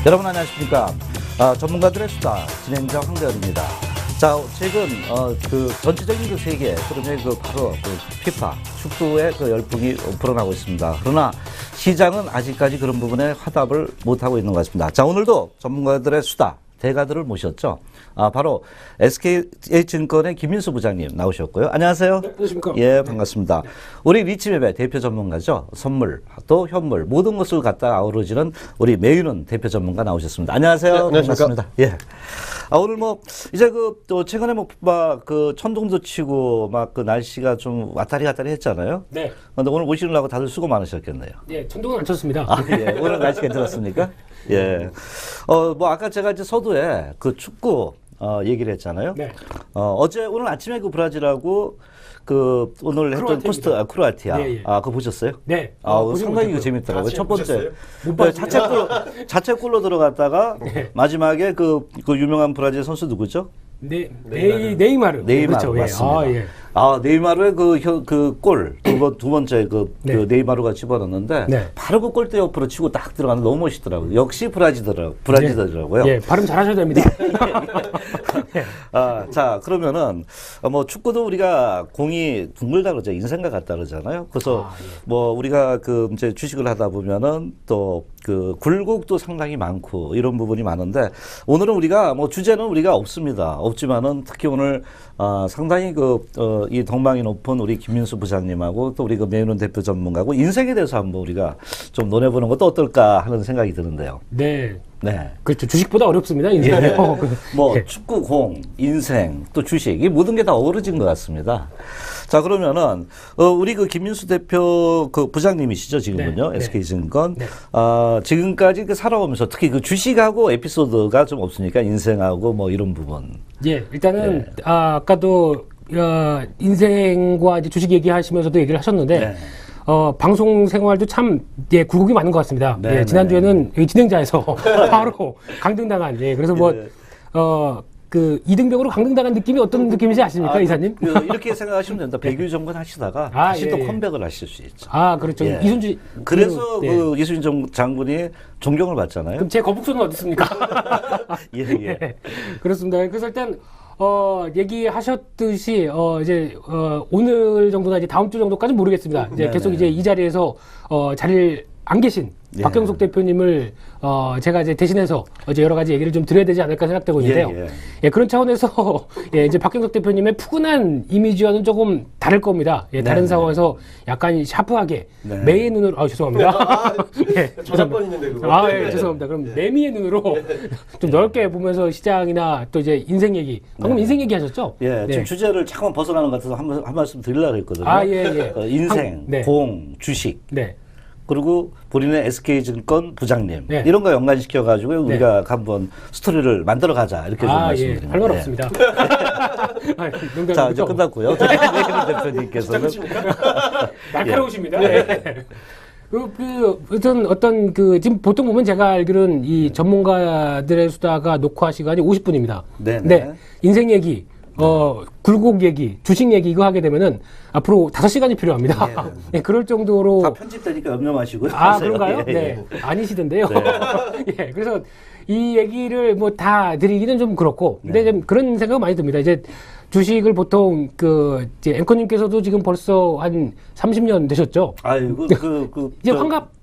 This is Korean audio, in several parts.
여러분 안녕하십니까? 전문가들의 수다 진행자 황대현입니다. 자, 최근 그 전체적인 그 세계 그러면 그 바로 그 피파 축구의 그 열풍이 불어나고 있습니다. 그러나 시장은 아직까지 그런 부분에 화답을 못 하고 있는 것 같습니다. 자, 오늘도 전문가들의 수다 대가들을 모셨죠. 바로 SK증권의 김민수 부장님 나오셨고요. 안녕하세요. 네, 안녕하십니까. 예, 반갑습니다. 우리 리치맵의 대표 전문가죠. 선물, 또 현물, 모든 것을 갖다 아우러지는 우리 매윤은 대표 전문가 나오셨습니다. 안녕하세요. 네, 안녕하십니까. 반갑습니다. 예. 오늘 뭐 이제 또 최근에 막 그 천둥도 치고 막 그 날씨가 좀 왔다리 갔다리 했잖아요. 네. 근데 오늘 오시느라고 다들 수고 많으셨겠네요. 예, 천둥은 안 쳤습니다. 예. 오늘 날씨 괜찮았습니까? 예. 뭐 아까 제가 이제 서두에 그 축구 얘기를 했잖아요. 네. 오늘 아침에 그 브라질하고 그 오늘 했던 크로아티아입니다. 크로아티아. 예, 예. 그거 보셨어요? 네. 상당히 그 재밌더라고요. 첫 번째 못 그 봤습니다. 자책골로 들어갔다가 네. 마지막에 그 유명한 브라질 선수 누구죠? 네이마르. 그렇죠. 맞습니다. 예. 네이마르의 그 골 두 번째 네. 그 네이마르가 집어넣는데 네. 바로 그 골대 옆으로 치고 딱 들어가는 너무 멋있더라고요. 역시 브라질더라고요. 예, 발음 잘하셔야 됩니다. 자, 그러면은, 뭐, 축구도 우리가 공이 둥글다 그러죠. 인생과 같다 그러잖아요. 그래서, 뭐, 우리가 이제 주식을 하다 보면은 또 굴곡도 상당히 많고 이런 부분이 많은데 오늘은 우리가 주제는 우리가 없습니다. 없지만은 특히 오늘, 상당히 이 덕망이 높은 우리 김민수 부장님하고 또 우리 매윤은 대표 전문가고 인생에 대해서 한번 우리가 좀 논해보는 것도 어떨까 하는 생각이 드는데요. 네. 네. 그렇죠. 주식보다 어렵습니다. 인생은. 뭐 축구, 공, 인생, 또 주식 이 모든 게 다 어우러진 것 같습니다. 자, 그러면은 우리 김민수 대표 부장님이시죠 지금은요. 네. SK증권. 네. 지금까지 살아오면서 특히 주식하고 에피소드가 좀 없으니까 인생하고 뭐 이런 부분. 예, 일단은 아까도 인생과 이제 주식 얘기하시면서도 얘기를 하셨는데. 네. 방송 생활도 참, 굴곡이 많은 것 같습니다. 네, 예, 지난주에는 여기 진행자에서 바로 강등당한, 그래서 이등병으로 강등당한 느낌이 어떤 느낌인지 아십니까, 이사님? 이렇게 생각하시면 된다. 백일 정권 하시다가 다시 또 컴백을 하실 수 있죠. 그렇죠. 예. 이순신. 그래서 이순신 장군이 존경을 받잖아요. 그럼 제 거북선은 어디 있습니까? 예. 그렇습니다. 그래서 일단, 얘기하셨듯이, 오늘 정도나 이제 다음 주 정도까지 모르겠습니다. 이제 계속 이제 이 자리에서, 자리를 안 계신 박경석 대표님을, 제가 이제 대신해서 여러 가지 얘기를 좀 드려야 되지 않을까 생각되고 있는데요. 그런 차원에서, 이제 박경석 대표님의 푸근한 이미지와는 조금 다를 겁니다. 다른 상황에서 약간 샤프하게, 매의 눈으로, 죄송합니다. 저작권 있는데 그거. 죄송합니다. 그럼 매미의 눈으로 좀 넓게 보면서 시장이나 또 이제 인생 얘기, 방금 인생 얘기 하셨죠? 지금 주제를 잠깐 벗어나는 것 같아서 한 말씀 드리려고 했거든요. 인생, 공, 주식. 그리고 본인의 SK증권 부장님 이런 거 연관시켜가지고 우리가 한번 스토리를 만들어가자 이렇게 좀 말씀드립니다. 할 말 없습니다. 자, 이제 끝났고요. 매윤은 대표님께서는 날카로우십니다. 지금 보통 보면 제가 알기로는 이 전문가들의 수다가 녹화 시간이 50분입니다. 네. 인생 얘기, 굴곡 얘기, 주식 얘기 이거 하게 되면은 앞으로 5시간이 필요합니다. 그럴 정도로. 다 편집되니까 염려 마시고요. 그런가요? 아니시던데요. 그래서 이 얘기를 다 드리기는 좀 그렇고. 근데 좀 그런 생각 많이 듭니다. 이제 주식을 보통 이제 앵커님께서도 지금 벌써 한 30년 되셨죠? 아이고, 이제 환갑.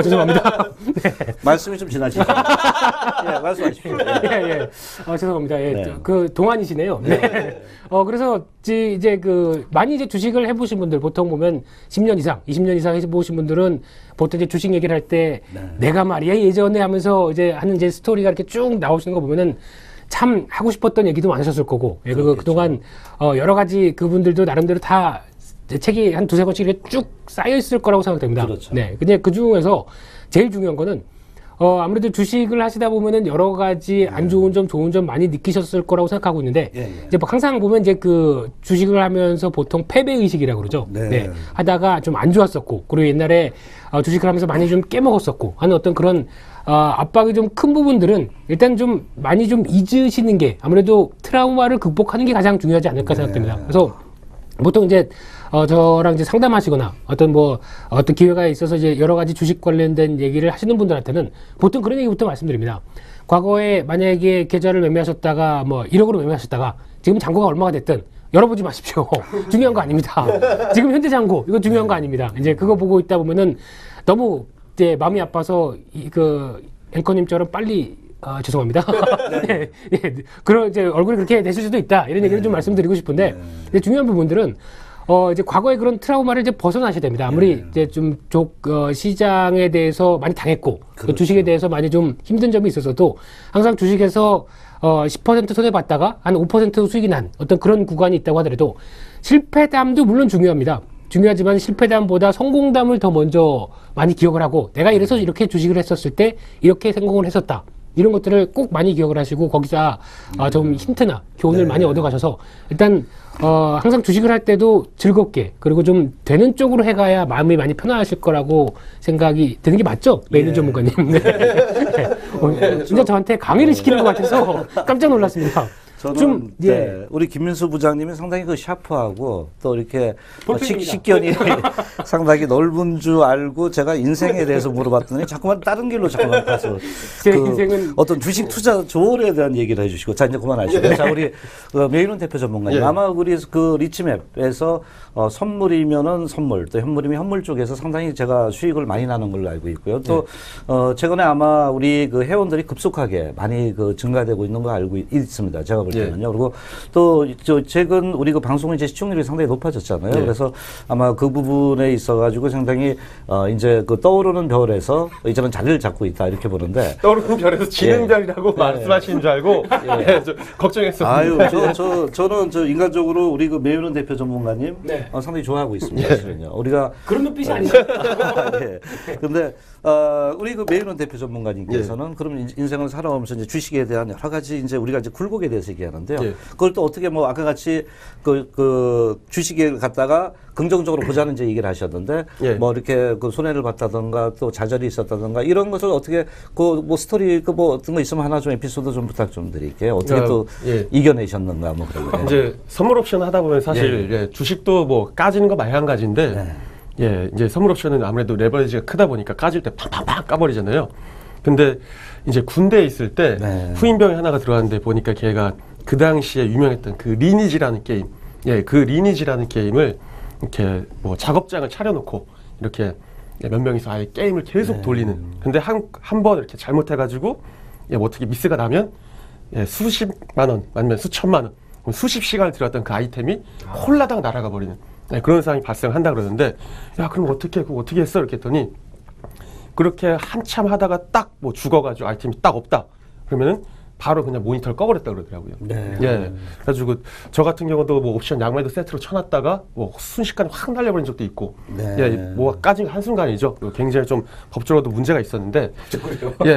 죄송합니다. 말씀이 좀 지나치죠. 말씀하십시오. 죄송합니다. 동안이시네요. 그래서 이제 많이 이제 주식을 해보신 분들 보통 보면 10년 이상, 20년 이상 해보신 분들은 보통 이제 주식 얘기를 할 때 내가 말이야 예전에 하면서 이제 하는 이제 스토리가 이렇게 쭉 나오시는 거 보면은 참 하고 싶었던 얘기도 많으셨을 거고, 그동안 여러 가지 그분들도 나름대로 다 책이 한 2-3권씩 이렇게 쭉 쌓여있을 거라고 생각됩니다. 그렇죠. 근데 그 중에서 제일 중요한 거는, 아무래도 주식을 하시다 보면은 여러 가지 안 좋은 점, 좋은 점 많이 느끼셨을 거라고 생각하고 있는데, 이제 항상 보면 이제 주식을 하면서 보통 패배의식이라고 그러죠. 하다가 좀 안 좋았었고, 그리고 옛날에 주식을 하면서 많이 좀 깨먹었었고 하는 어떤 그런, 압박이 좀 큰 부분들은 일단 좀 많이 좀 잊으시는 게 아무래도 트라우마를 극복하는 게 가장 중요하지 않을까 생각됩니다. 그래서 보통 이제 저랑 이제 상담하시거나 어떤 기회가 있어서 이제 여러 가지 주식 관련된 얘기를 하시는 분들한테는 보통 그런 얘기부터 말씀드립니다. 과거에 만약에 계좌를 매매하셨다가 뭐 1억으로 매매하셨다가 지금 잔고가 얼마가 됐든 열어보지 마십시오. 중요한 거 아닙니다. 지금 현재 잔고 이거 중요한 거 아닙니다. 이제 그거 보고 있다 보면은 너무 이제 마음이 아파서 그 앵커님처럼 빨리 죄송합니다. 네, 네, 그런 이제 얼굴이 그렇게 되실 수도 있다. 이런 얘기를 좀 말씀드리고 싶은데, 근데 중요한 부분들은 이제 과거의 그런 트라우마를 이제 벗어나셔야 됩니다. 아무리 이제 좀 시장에 대해서 많이 당했고, 또 주식에 대해서 많이 좀 힘든 점이 있어서도 항상 주식에서 10% 손해봤다가 한 5% 수익이 난 어떤 그런 구간이 있다고 하더라도 실패담도 물론 중요합니다. 중요하지만 실패담보다 성공담을 더 먼저 많이 기억을 하고 내가 이래서 이렇게 주식을 했었을 때 이렇게 성공을 했었다. 이런 것들을 꼭 많이 기억을 하시고 거기서 좀 힌트나 교훈을 많이 얻어가셔서 일단 항상 주식을 할 때도 즐겁게 그리고 좀 되는 쪽으로 해가야 마음이 많이 편안하실 거라고 생각이 드는 게 맞죠? 메이는 전문가님. 네. 진짜 저한테 강의를 시키는 것 같아서 깜짝 놀랐습니다. 저는 우리 김민수 부장님이 상당히 그 샤프하고 또 이렇게 식견이 상당히 넓은 줄 알고 제가 인생에 대해서 물어봤더니 자꾸만 다른 길로 자꾸만 가서 제 인생은 어떤 주식 투자 조언에 대한 얘기를 해주시고 자 이제 그만하시고 자 우리 메이론 대표 전문가님 아마 우리 그 리치맵에서 선물이면은 선물 또 현물이면 현물 쪽에서 상당히 제가 수익을 많이 나는 걸로 알고 있고요. 또 최근에 아마 우리 그 회원들이 급속하게 많이 그 증가되고 있는 거 알고 있습니다. 제가 볼 때는요. 그리고 또 최근 우리 그 방송의 이제 시청률이 상당히 높아졌잖아요. 그래서 아마 그 부분에 있어가지고 상당히 이제 그 떠오르는 별에서 이제는 자리를 잡고 있다 이렇게 보는데 떠오르는 별에서 지는 별이라고 말씀하시는 줄 알고 저 걱정했었습니다. 아유, 저는 인간적으로 우리 그 메이론 대표 전문가님 상당히 좋아하고 있습니다. 사실은요. 우리가 그런 눈빛이 아니죠. 근데 우리 그 메이론 대표 전문가님께서는 그럼 인생을 살아오면서 이제 주식에 대한 여러 가지 이제 우리가 이제 굴곡에 대해서 얘기하는데요. 그걸 또 어떻게 뭐 아까 같이 그 주식을 갖다가 긍정적으로 보자는 이제 얘기를 하셨는데 뭐 이렇게 그 손해를 봤다든가 또 좌절이 있었다든가 이런 것을 어떻게 그 뭐 스토리 그 뭐 어떤 거 있으면 하나 좀 에피소드 좀 부탁 좀 드릴게요. 어떻게 또 이겨내셨는가 뭐 그런 거. 이제 선물 옵션 하다 보면 사실 주식도 뭐 까지는 거 마찬가지인데 이제 선물 옵션은 아무래도 레버리지가 크다 보니까 까질 때 팡팡팡 까버리잖아요. 근데 이제 군대에 있을 때 후임병이 하나가 들어왔는데 보니까 걔가 그 당시에 유명했던 그 리니지라는 게임, 그 리니지라는 게임을 이렇게 뭐 작업장을 차려놓고 이렇게 몇 명이서 아예 게임을 계속 돌리는. 근데 한 번 이렇게 잘못해가지고 뭐 어떻게 미스가 나면 수십만 원 아니면 수천만 원, 수십 시간을 들였던 그 아이템이 홀라당 날아가 버리는 그런 상황이 발생한다 그러는데 야 그럼 어떻게 했어 이렇게 했더니 그렇게 한참 하다가 딱 뭐 죽어가지고 아이템이 딱 없다 그러면은 바로 그냥 모니터를 꺼버렸다 그러더라고요. 그래가지고 저 같은 경우도 뭐 옵션 양매도 세트로 쳐놨다가 뭐 순식간에 확 날려버린 적도 있고, 뭐 까진 한순간이죠. 굉장히 좀 법적으로도 문제가 있었는데,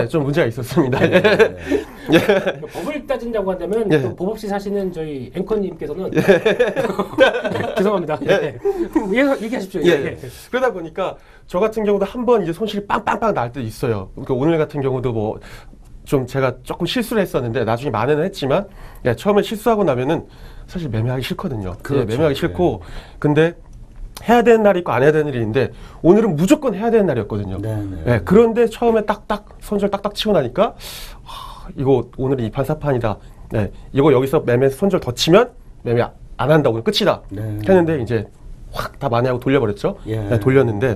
좀 문제가 있었습니다. 법을 따진다고 한다면 또 법 없이 사시는 저희 앵커님께서는 죄송합니다. 얘기하십시오. 그러다 보니까 저 같은 경우도 한 번 이제 손실이 빵빵빵 날 때도 있어요. 그러니까 오늘 같은 경우도 뭐 좀 제가 조금 실수를 했었는데 나중에 만회는 했지만 처음에 실수하고 나면은 사실 매매하기 싫거든요. 매매하기 싫고 근데 해야 되는 날이 있고 안 해야 되는 날이 있는데 오늘은 무조건 해야 되는 날이었거든요. 그런데 처음에 딱딱 손절 딱딱 치고 나니까 이거 오늘은 2판 4판이다. 이거 여기서 매매 손절 더 치면 매매 안 한다. 오늘 끝이다. 했는데 이제 확 다 만회하고 돌려버렸죠. 돌렸는데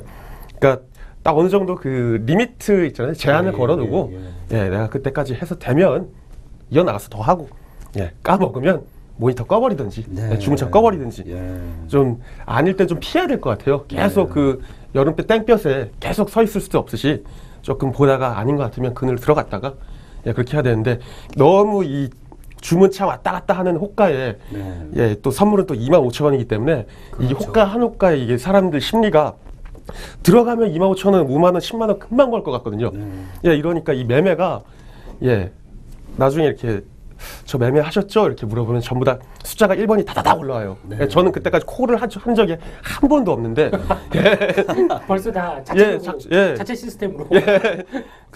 그러니까 딱 어느 정도 그 리미트 있잖아요. 제한을 걸어두고 내가 그때까지 해서 되면 이어나가서 더 하고 까먹으면 모니터 꺼버리든지 주문창 꺼버리든지 좀 아닐 땐 좀 피해야 될 것 같아요. 계속 그 여름때 땡볕에 계속 서 있을 수도 없으시 조금 보다가 아닌 것 같으면 그늘 들어갔다가 그렇게 해야 되는데 너무 이 주문창 왔다 갔다 하는 호가에 또 선물은 또 25,000원이기 때문에 이 호가 한 호가에 이게 사람들 심리가 들어가면 25,000원, 5만원, 10만원 금방 벌 것 같거든요. 이러니까 이 매매가 나중에 이렇게 저 매매하셨죠? 이렇게 물어보면 전부 다 숫자가 1번이 다다닥 올라와요. 저는 그때까지 콜을 한 적이 한 번도 없는데 벌써 다 자체 시스템으로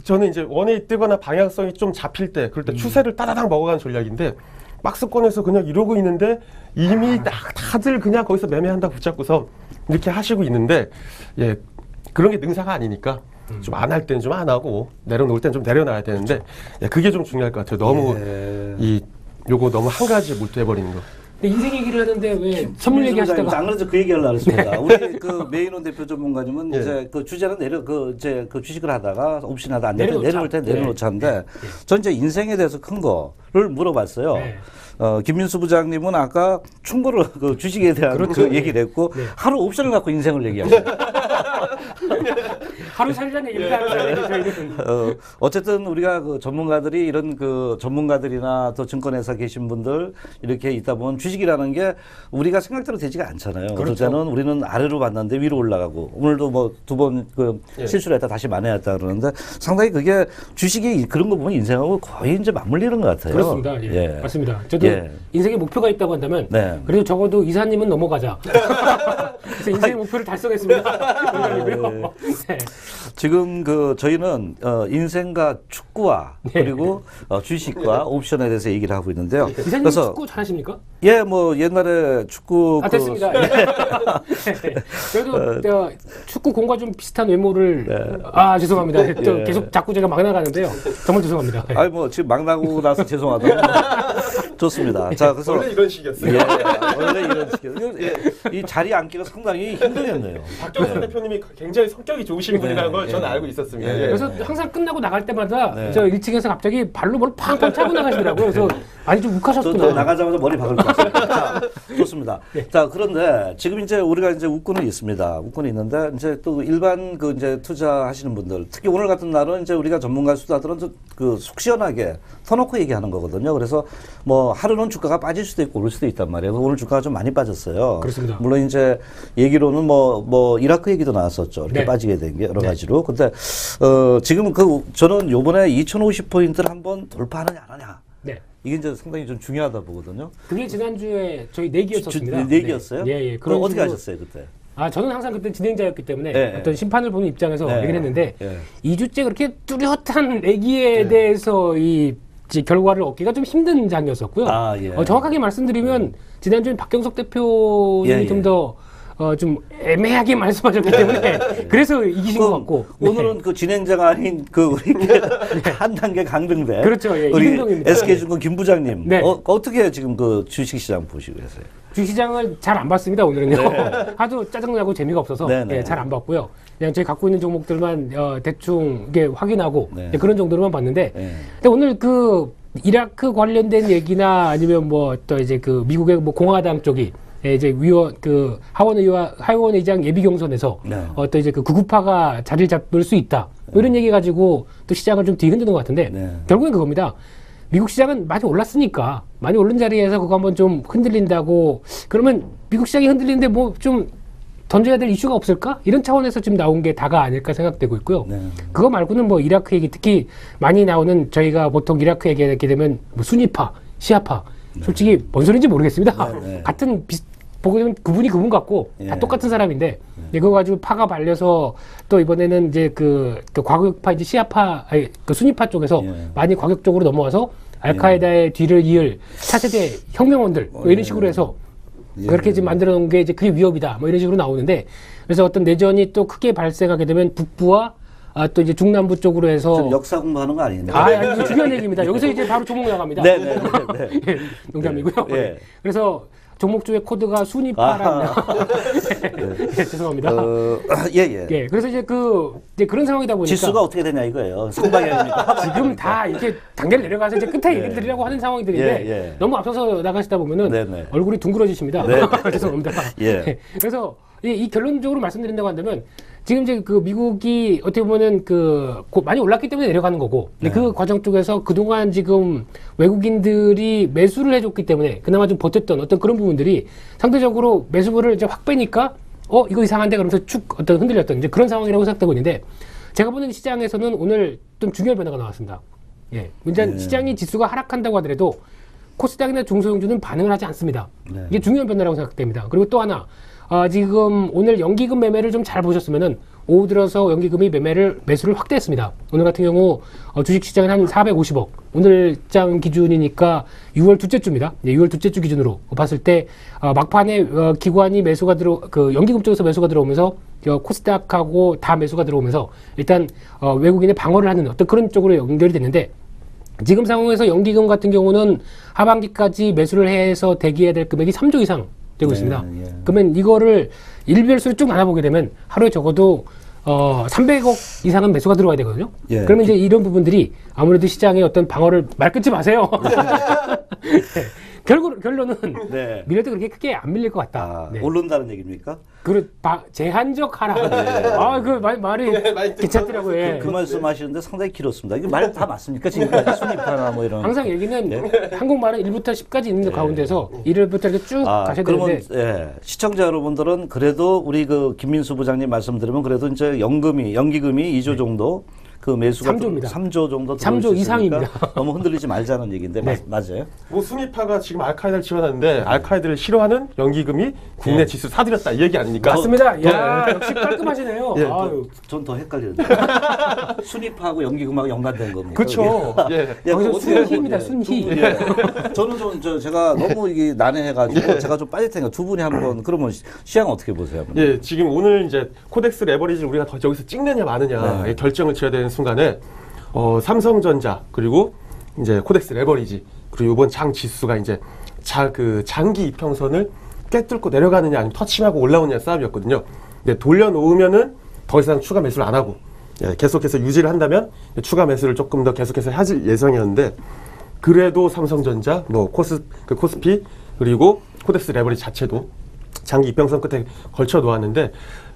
저는 이제 원에 뜨거나 방향성이 좀 잡힐 때 그럴 때 추세를 따다닥 먹어가는 전략인데 박스권에서 그냥 이러고 있는데 이미 다들 그냥 거기서 매매한다고 붙잡고서 이렇게 하시고 있는데 예 그런 게 능사가 아니니까 좀 안 할 때는 좀 안 하고 내려놓을 때는 좀 내려놔야 되는데 예, 그게 좀 중요할 것 같아요. 너무 요거 너무 한 가지에 몰두해버리는 거. 근데 인생 얘기를 하는데 왜 선물 얘기하시다가 안 그래도 그 얘기하려고 했습니다. 우리 그 메인원 대표 전문가님은 이제 그 주제는 이제 그 주식을 하다가 옵션하다 안 내려올 때 내려놓자는데 전 이제 인생에 대해서 큰 거를 물어봤어요. 김민수 부장님은 아까 충고를 그 주식에 대한 그 얘기를 했고 하루 옵션을 갖고 인생을 얘기하셨어요. 하루 살자는 얘기를 하는 어쨌든 우리가 그 전문가들이 이런 그 전문가들이나 또 증권회사 계신 분들 이렇게 있다 보면 주식이라는 게 우리가 생각대로 되지가 않잖아요. 그럴 때는 우리는 아래로 봤는데 위로 올라가고 오늘도 뭐 2번 그 실수를 했다 다시 만회했다 그러는데 상당히 그게 주식이 그런 거 보면 인생하고 거의 이제 맞물리는 것 같아요. 그렇습니다. 예. 맞습니다. 저도 인생에 목표가 있다고 한다면 그래도 적어도 이사님은 넘어가자. 그래서 인생의 목표를 달성했습니다. 네. 지금 그 저희는 인생과 축구와 그리고 주식과 옵션에 대해서 얘기를 하고 있는데요. 이사님 그래서 축구 잘하십니까? 예, 뭐 옛날에 축구 됐습니다. 그래도 축구 공과 좀 비슷한 외모를 죄송합니다. 또 계속 자꾸 제가 막 나가는데요. 정말 죄송합니다. 아니 뭐 지금 막 나고 나서 죄송하다. 좋습니다. 자, 그래서 원래 이런 식이었어요. 원래 이런 식이었어요. 이 자리 앉기가 상당히 힘들겠네요. 박정선 대표님이 굉장히 성격이 좋으신 분이라는 걸 저는 알고 있었습니다. 그래서 항상 끝나고 나갈 때마다 저 1층에서 갑자기 발로 뭘 팡팡 차고 나가시더라고요. 그래서 많이 좀 욱하셨더라고요. 나가자마자 머리 박을 것 같습니다. 자, 좋습니다. 자, 그런데 지금 이제 우리가 이제 웃고는 있습니다. 웃고는 있는데 이제 또 일반 그 이제 투자하시는 분들, 특히 오늘 같은 날은 이제 우리가 전문가 수다들은 그 속 시원하게 터놓고 얘기하는 거거든요. 그래서 뭐 하루는 주가가 빠질 수도 있고 오를 수도 있단 말이에요. 오늘 주가가 좀 많이 빠졌어요. 그렇습니다. 물론 이제 얘기로는 뭐 이라크 얘기도 나왔었죠. 이렇게 빠지게 된 게 여러 가지로. 근데 지금 저는 요번에 2050포인트를 한번 돌파하느냐 안 하냐. 이게 이제 상당히 좀 중요하다 보거든요. 그게 지난주에 저희 내기였었습니다. 내기였어요? 예. 그럼 어떻게 하셨어요, 그때? 저는 항상 그때 진행자였기 때문에 어떤 심판을 보는 입장에서 얘기를 했는데 2주째 그렇게 뚜렷한 내기에 대해서 이 결과를 얻기가 좀 힘든 장이었었고요. 정확하게 말씀드리면 지난주엔 박경석 대표님이 좀 더 좀 애매하게 말씀하셨기 때문에 그래서 이기신 것 같고 오늘은 그 진행자가 아닌 그 우리 한 단계 강등된 그렇죠. 우리 이등동입니다. SK증권 김 부장님 어떻게 지금 그 주식시장 보시고 계세요? 주식시장을 잘 안 봤습니다. 오늘은요. 하도 짜증나고 재미가 없어서 잘 안 봤고요. 그냥 저희 갖고 있는 종목들만 대충 이게 확인하고 그런 정도로만 봤는데 근데 오늘 그 이라크 관련된 얘기나 아니면 뭐 또 이제 그 미국의 뭐 공화당 쪽이 이제 하원 의장 예비 경선에서 또 이제 그 극우파가 자리를 잡을 수 있다. 뭐 이런 얘기 가지고 또 시장을 좀 뒤흔드는 것 같은데 결국엔 그겁니다. 미국 시장은 많이 올랐으니까 많이 오른 자리에서 그거 한번 좀 흔들린다고 그러면 미국 시장이 흔들리는데 뭐 좀 던져야 될 이슈가 없을까? 이런 차원에서 지금 나온 게 다가 아닐까 생각되고 있고요. 그거 말고는 뭐 이라크 얘기 특히 많이 나오는 저희가 보통 이라크 얘기하게 되면 뭐 순위파, 시아파 솔직히 뭔 소리인지 모르겠습니다. 같은 보고 보면 그분이 그분 같고 다 똑같은 사람인데 그거 가지고 파가 발려서 또 이번에는 이제 그 과격파 이제 시아파 그 순위파 쪽에서 많이 과격적으로 넘어와서 알카에다의 뒤를 이을 차세대 혁명원들 뭐 이런 식으로 해서 그렇게 지금 만들어 놓은 게 이제 그게 위협이다 뭐 이런 식으로 나오는데 그래서 어떤 내전이 또 크게 발생하게 되면 북부와 또 이제 중남부 쪽으로 해서 역사 공부하는 거 아닙니까? 이거 중요한 얘기입니다. 여기서 이제 바로 종목 나갑니다. 농담이고요. 그래서 종목 중에 코드가 순위파라는 죄송합니다. 그래서 이제 그런 상황이다 보니까 지수가 어떻게 되냐 이거예요. 상방향입니까? 지금 다 이렇게 단계를 내려가서 이제 끝에 얘기 드리려고 하는 상황들인데 너무 앞서서 나가시다 보면은 얼굴이 둥그러지십니다. 죄송합니다. 그래서 이 결론적으로 말씀드린다고 한다면 지금 이제 그 미국이 어떻게 보면은 많이 올랐기 때문에 내려가는 거고 그 과정 쪽에서 그동안 지금 외국인들이 매수를 해줬기 때문에 그나마 좀 버텼던 어떤 그런 부분들이 상대적으로 매수를 이제 확 빼니까 이거 이상한데 그러면서 쭉 어떤 흔들렸던 이제 그런 상황이라고 생각되고 있는데 제가 보는 시장에서는 오늘 좀 중요한 변화가 나왔습니다. 문제는 시장이 지수가 하락한다고 하더라도 코스닥이나 중소형주는 반응을 하지 않습니다. 이게 중요한 변화라고 생각됩니다. 그리고 또 하나 지금 오늘 연기금 매매를 좀 잘 보셨으면은 오후 들어서 연기금이 매수를 확대했습니다. 오늘 같은 경우 주식시장은 한 450억. 오늘장 기준이니까 6월 둘째 주입니다. 6월 둘째 주 기준으로 봤을 때 막판에 기관이 매수가 연기금 쪽에서 매수가 들어오면서 코스닥하고 다 매수가 들어오면서 일단 외국인의 방어를 하는 어떤 그런 쪽으로 연결이 됐는데, 지금 상황에서 연기금 같은 경우는 하반기까지 매수를 해서 대기해야 될 금액이 3조 이상 되고 있습니다. 그러면 이거를 일별수로 쭉 나눠보게 되면 하루에 적어도 300억 이상은 매수가 들어와야 되거든요. 예. 그러면 이제 이런 부분들이 아무래도 시장의 어떤 방어를 말 끊지 마세요. 네. 결론은 네. 밀려도 그렇게 크게 안 밀릴 것 같다. 아, 네. 오른다는 얘기입니까? 제한적 하락. 그 말이 괜찮더라고요. 예. 그 말씀하시는데 상당히 길었습니다. 이게 말 다 맞습니까? 지금까지 순위파나 뭐 이런. 항상 얘기는 한국말은 1부터 10까지 있는 가운데서 1부터 이렇게 쭉 가셔야 그러면 되는데. 시청자 여러분들은 그래도 우리 그 김민수 부장님 말씀드리면 그래도 이제 연기금이 2조 정도 그 매수가 3조입니다. 3조 정도 3조 이상입니다. 너무 흔들리지 말자는 얘기인데 맞아요? 뭐 순위파가 지금 알카이다를 지원하는데 알카이다를 싫어하는 연기금이 국내 지수 사들였다 이 얘기 아닙니까? 맞습니다. 야, 역시 깔끔하시네요. 예, 아유. 전 더 헷갈리는데 순위파하고 연기금하고 연관된 겁니다. 그렇죠. 예. 거기서 순희입니다. 순희. 저는 제가 너무 이게 난해해가지고 제가 좀 빠질 테니까 두 분이 한번 그러면 시장 어떻게 보세요? 예, 지금 오늘 이제 코덱스 레버리지를 우리가 더 여기서 찍느냐 마느냐 결정을 지어야 되는 순간에 삼성전자 그리고 이제 코덱스 레버리지 그리고 이번 장 지수가 이제 장기 이평선을 깨뚫고 내려가느냐 아니면 터치하고 올라오느냐 싸움이었거든요. 근데 돌려놓으면은 더 이상 추가 매수를 안 하고 계속해서 유지를 한다면 추가 매수를 조금 더 계속해서 하실 예정이었는데, 그래도 삼성전자, 뭐 코스피 그리고 코덱스 레버리지 자체도 장기 이평선 끝에 걸쳐 놓았는데,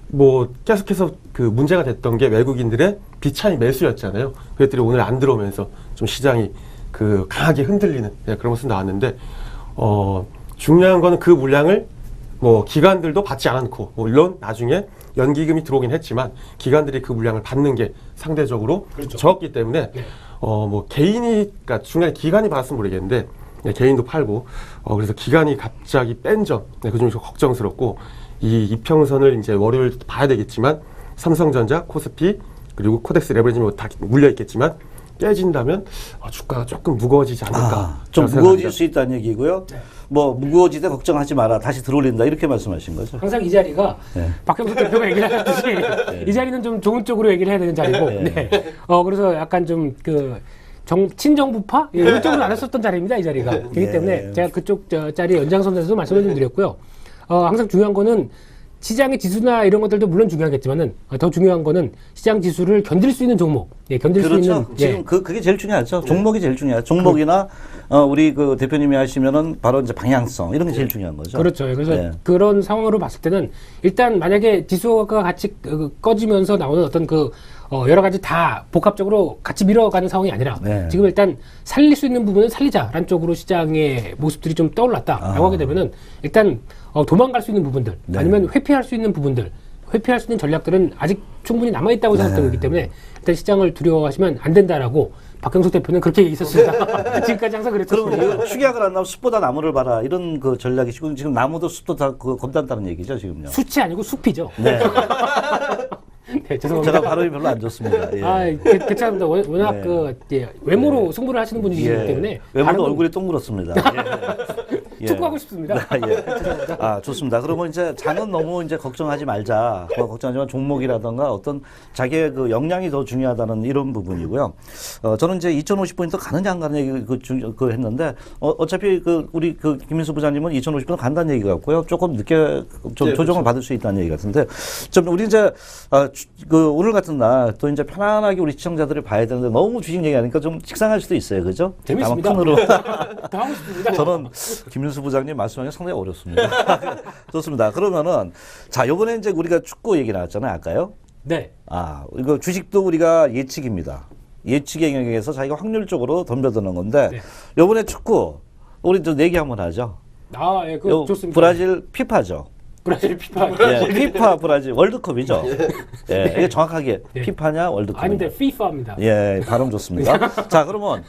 뭐 계속해서 그 문제가 됐던 게 외국인들의 비차익 매수였잖아요. 그것들이 오늘 안 들어오면서 좀 시장이 그 강하게 흔들리는 그런 모습이 나왔는데, 중요한 거는 그 물량을 뭐 기관들도 받지 않고, 물론 나중에 연기금이 들어오긴 했지만 기관들이 그 물량을 받는 게 상대적으로 적었기 때문에 뭐 그러니까 중간에 기관이 받았으면 모르겠는데 개인도 팔고, 그래서 기관이 갑자기 뺀 점, 그 점이 좀 걱정스럽고, 이 이평선을 이제 월요일 봐야 되겠지만 삼성전자, 코스피 그리고 코덱스 레버리지 다 물려 있겠지만 깨진다면 주가가 조금 무거워지지 않을까. 좀 무거워질 수 있다는 얘기고요. 뭐 무거워지되 걱정하지 마라, 다시 들어올린다, 이렇게 말씀하신 거죠. 항상 이 자리가 박형석 대표가 얘기를 하듯이 이 자리는 좀 좋은 쪽으로 얘기를 해야 되는 자리고, 그래서 약간 좀 친정부파 이런 쪽으로 나눴었던 자리입니다, 이 자리가. 그렇기 때문에 제가 그쪽 자리 연장선에서도 말씀을 좀 드렸고요. 항상 중요한 거는 시장의 지수나 이런 것들도 물론 중요하겠지만은 더 중요한 거는 시장 지수를 견딜 수 있는 종목, 견딜 수 있는. 지금 그게 제일 중요하죠. 종목이 제일 중요하죠. 종목이나 우리 그 대표님이 하시면은 바로 이제 방향성 이런 게 제일 중요한 거죠. 그렇죠. 그래서 그런 상황으로 봤을 때는 일단 만약에 지수가 같이 꺼지면서 나오는 어떤 여러 가지 다 복합적으로 같이 밀어가는 상황이 아니라 지금 일단 살릴 수 있는 부분은 살리자라는 쪽으로 시장의 모습들이 좀 떠올랐다라고 하게 되면은 일단 도망갈 수 있는 부분들 아니면 회피할 수 있는 부분들, 회피할 수 있는 전략들은 아직 충분히 남아있다고 생각되기 때문에 일단 시장을 두려워하시면 안 된다라고 박형석 대표는 그렇게 얘기했었습니다. 지금까지 항상 그랬었습니다. 그러면 축약을 안 나면 숲보다 나무를 봐라, 이런 그 전략이시고, 지금 나무도 숲도 다 겁난다는 얘기죠, 지금요. 숲이 아니고 숲이죠. 네. 네, 죄송합니다. 제가 발음이 별로 안 좋습니다. 괜찮습니다. 워낙 외모로 승부를 하시는 분이시기 때문에. 외모도 얼굴이 동그랗습니다. 축구하고 싶습니다. 죄송합니다. 좋습니다. 그러면 이제 장은 너무 이제 걱정하지 말자. 걱정하지만 종목이라든가 어떤 자기의 그 역량이 더 중요하다는 이런 부분이고요. 저는 이제 2,050포인트 가느냐 안 가느냐 얘기 그 했는데, 어차피 우리 김민수 부장님은 2,050포인트 간다는 얘기 같고요. 조금 늦게 좀 조정을 받을 수 있다는 얘기 같은데, 좀 우리 이제 오늘 같은 날 또 이제 편안하게 우리 시청자들이 봐야 되는데, 너무 주식 얘기하니까 좀 식상할 수도 있어요, 그죠? 재밌습니다. 폰으로 더 하고 싶습니다. 저는 김민수 부장님 말씀하기 상당히 어렵습니다. 좋습니다. 그러면은 요번에 이제 우리가 축구 얘기 나왔잖아요, 아까요. 네. 이거 주식도 우리가 예측입니다. 예측의 영역에서 자기가 확률적으로 덤벼드는 건데, 요번에 축구 우리 좀 얘기 한번 하죠. 그거 좋습니다. 브라질 피파죠. 브라질 피파. 피파 브라질 월드컵이죠. 이게 정확하게 피파냐 월드컵. 아닌데 피파입니다. 발음 좋습니다. 자, 그러면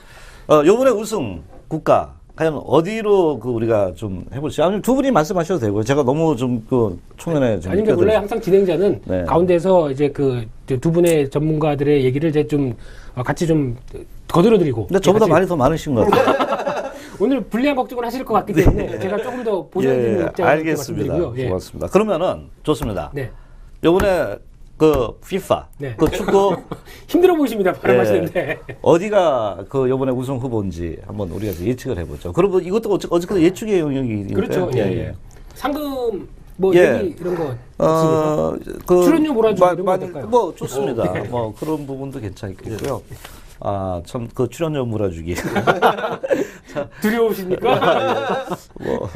요번에 우승 국가 과연 어디로 그 우리가 좀 해볼지. 아니 두 분이 말씀하셔도 되고요. 제가 너무 좀 그 초면에 좀 아닙니다. 원래 항상 진행자는 네. 가운데서 이제 그 두 분의 전문가들의 얘기를 이제 좀 같이 좀 거들어드리고. 근데 저보다 같이 말이 더 많으신 것 같아요. 오늘 불리한 걱정을 하실 것 같기 때문에 제가 조금 더 보장드리는 예, 입장을 알겠습니다. 말씀드리고요. 예. 고맙습니다. 그러면은 좋습니다. 네. 요번에 그 FIFA 네. 그 축구 힘들어 보이십니다. 발음하시는데. 어디가 그 요번에 우승 후보인지 한번 우리가 예측을 해보죠. 그리고 이것도 어쨌든 예측의 영역이니까. 그렇죠. 예. 상금 뭐 예. 얘기 이런 거 그 출연료 몰아주기 이런 거 어떨까요? 뭐 좋습니다. 뭐 그런 부분도 괜찮겠고요. 아, 참 그 출연료 몰아주기. 두려우십니까? 뭐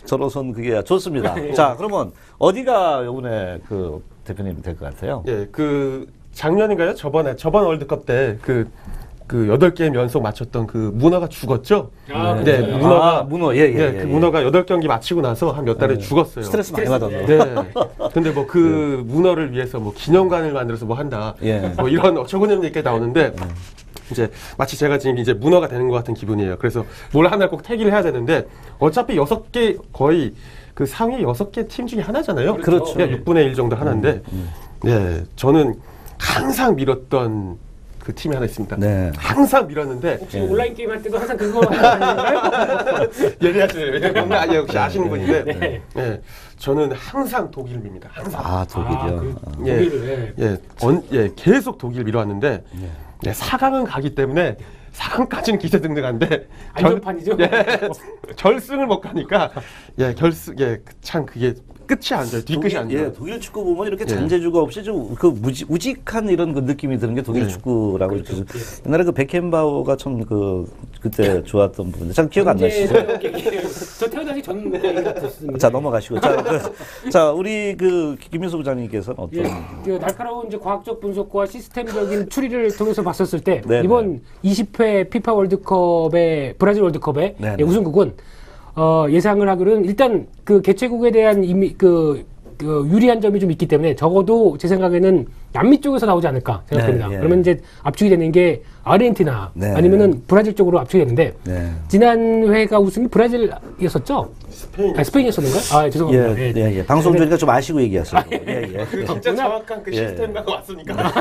저로선 그게 좋습니다. 자, 그러면 어디가 요번에 그 대표님 될 것 같아요? 예, 그 작년인가요? 저번 월드컵 때 그 8게임 연속 맞췄던 그 문어가 죽었죠? 아, 네, 그렇죠. 문어가 문어 예, 예, 그 문어가 8경기 마치고 나서 한 몇 달에 죽었어요. 스트레스 많이 받았나? 네. 근데 뭐 그 문어를 위해서 뭐 기념관을 만들어서 뭐 한다. 예. 뭐 이런 어처구니없는 얘기가 나오는데 이제 마치 제가 지금 이제 문어가 되는 것 같은 기분이에요. 그래서 뭘 하나 꼭 태기를 해야 되는데 어차피 6개 거의 그 상위 6개 팀 중에 하나잖아요. 그렇죠. 그냥 6분의 1 정도 하나인데 예, 저는 항상 밀었던 그 팀이 하나 있습니다. 네. 항상 밀었는데 혹시 온라인 게임 할 때도 항상 그거 아닌가요? 예리하죠. 아니 역시 아시는 분인데 네. 예, 저는 항상 독일입니다. 항상. 아, 독일이요. 예. 독일을. 예, 계속 독일 밀어왔는데 예, 4강은 가기 때문에 4강까지는 기세등등한데 안전판이죠. 결승을 못 가니까 참 그게 끝이 안 돼요. 뒤끝이 안 돼요. 예, 독일 축구 보면 이렇게 예. 잔재주가 없이 좀 그 우직한 이런 그 느낌이 드는 게 독일 네. 축구라고 이렇게 옛날에 그 베켄바우가 참 그때 좋았던 부분인데 잘 기억 안 나시죠? 저 태어나기 전 얘기 같았습니다. 자 넘어가시고 자 우리 그 김민수 부장님께서는 어떤 예, 그 날카로운 이제 과학적 분석과 시스템적인 추리를 통해서 봤었을 때 네네. 이번 20회 피파 월드컵의 브라질 월드컵의 네네. 예, 우승국은 예상을 하기로는 일단 그 개최국에 대한 이미 그 유리한 점이 좀 있기 때문에 적어도 제 생각에는 남미 쪽에서 나오지 않을까 생각합니다. 네, 예. 그러면 이제 압축이 되는 게 아르헨티나 네. 아니면은 브라질 쪽으로 압축이 되는데 네. 지난 회가 우승이 브라질이었었죠? 스페인이었었는가요? 아, 죄송합니다. 예. 방송 중이니까 좀 아시고 얘기하세요. 예. 진짜 정확한 그 예. 시스템과 왔으니까.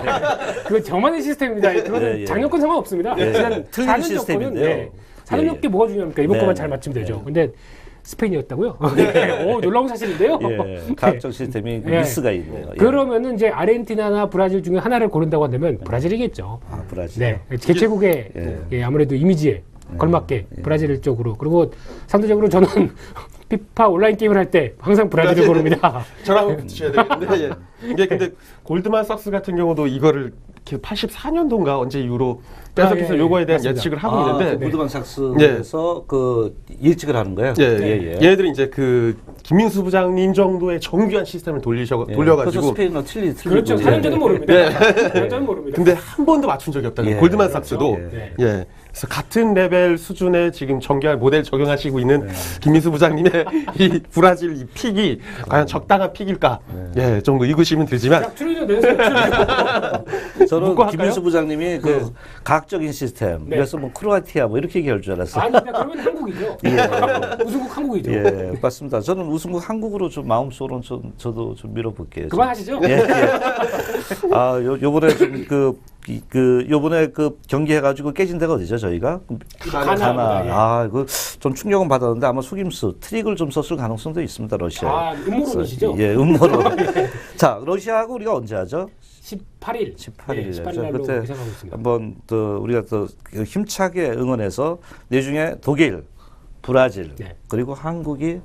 그건 저만의 시스템입니다. 그거는 예. 작년 상관없습니다. 지난 틀린 4년 시스템인데요. 전거는 4년 예. 넘게 뭐가 중요합니까? 이번 네. 것만 잘 맞추면 되죠. 근데 스페인이었다고요? 오, 놀라운 사실인데요. 예. 과학적 시스템이 그 예. 미스가 있네요. 예. 그러면은 이제 아르헨티나나 브라질 중에 하나를 고른다고 한다면 브라질이겠죠. 아, 브라질. 네, 개최국의 예, 아무래도 이미지에 걸맞게 브라질 쪽으로. 그리고 상대적으로 저는 피파 온라인 게임을 할 때 항상 브라질을 고릅니다. 저랑 붙이셔야 되겠는데 예. 이게 근데 골드만삭스 같은 경우도 이거를 84년도인가 언제 이후로 계속해서 예. 요거에 대한 맞습니다. 예측을 하고 있는데 골드만삭스에서 그 예측을 하는 거예요. 얘네들이 이제 그 김민수 부장님 정도의 정교한 시스템을 그래서 돌려가지고 스페인어 틀리고. 그렇죠. 4년 전은 모릅니다. 4년 전은 모릅니다. 근데 한 번도 맞춘 적이 없다. 예. 골드만삭스도 그렇죠. 예. 예. 그래서 같은 레벨 수준의 지금 정교한 모델 적용하시고 있는 김민수 부장님의 이 브라질 이 픽이 과연 적당한 픽일까? 예, 좀 의구심은 들지만 자, 출연료 내주세요. 저는 묶고 할까요? 김민수 부장님이 그 과학적인 시스템 네. 그래서 뭐 크로아티아 뭐 이렇게 얘기할 줄 알았어요. 아니, 그러면 한국이죠. 우승국 한국이죠. 예, 맞습니다. 저는 우승국 한국으로 좀 마음속으로는 저도 좀 밀어볼게요. 그만하시죠. 예. 아, 요번에 좀 요번에 그 경기해가지고 깨진 데가 어디죠, 저희가? 가나. 예. 아, 좀 충격은 받았는데 아마 속임수, 트릭을 좀 썼을 가능성도 있습니다, 러시아. 아, 음모론이시죠? 예, 음모론. 자, 러시아하고 우리가 언제 하죠? 18일. 18일. 네, 18일 날로 그때 예상하고 있습니다. 한번 또 우리가 또 힘차게 응원해서 내중에 독일, 브라질, 네. 그리고 한국이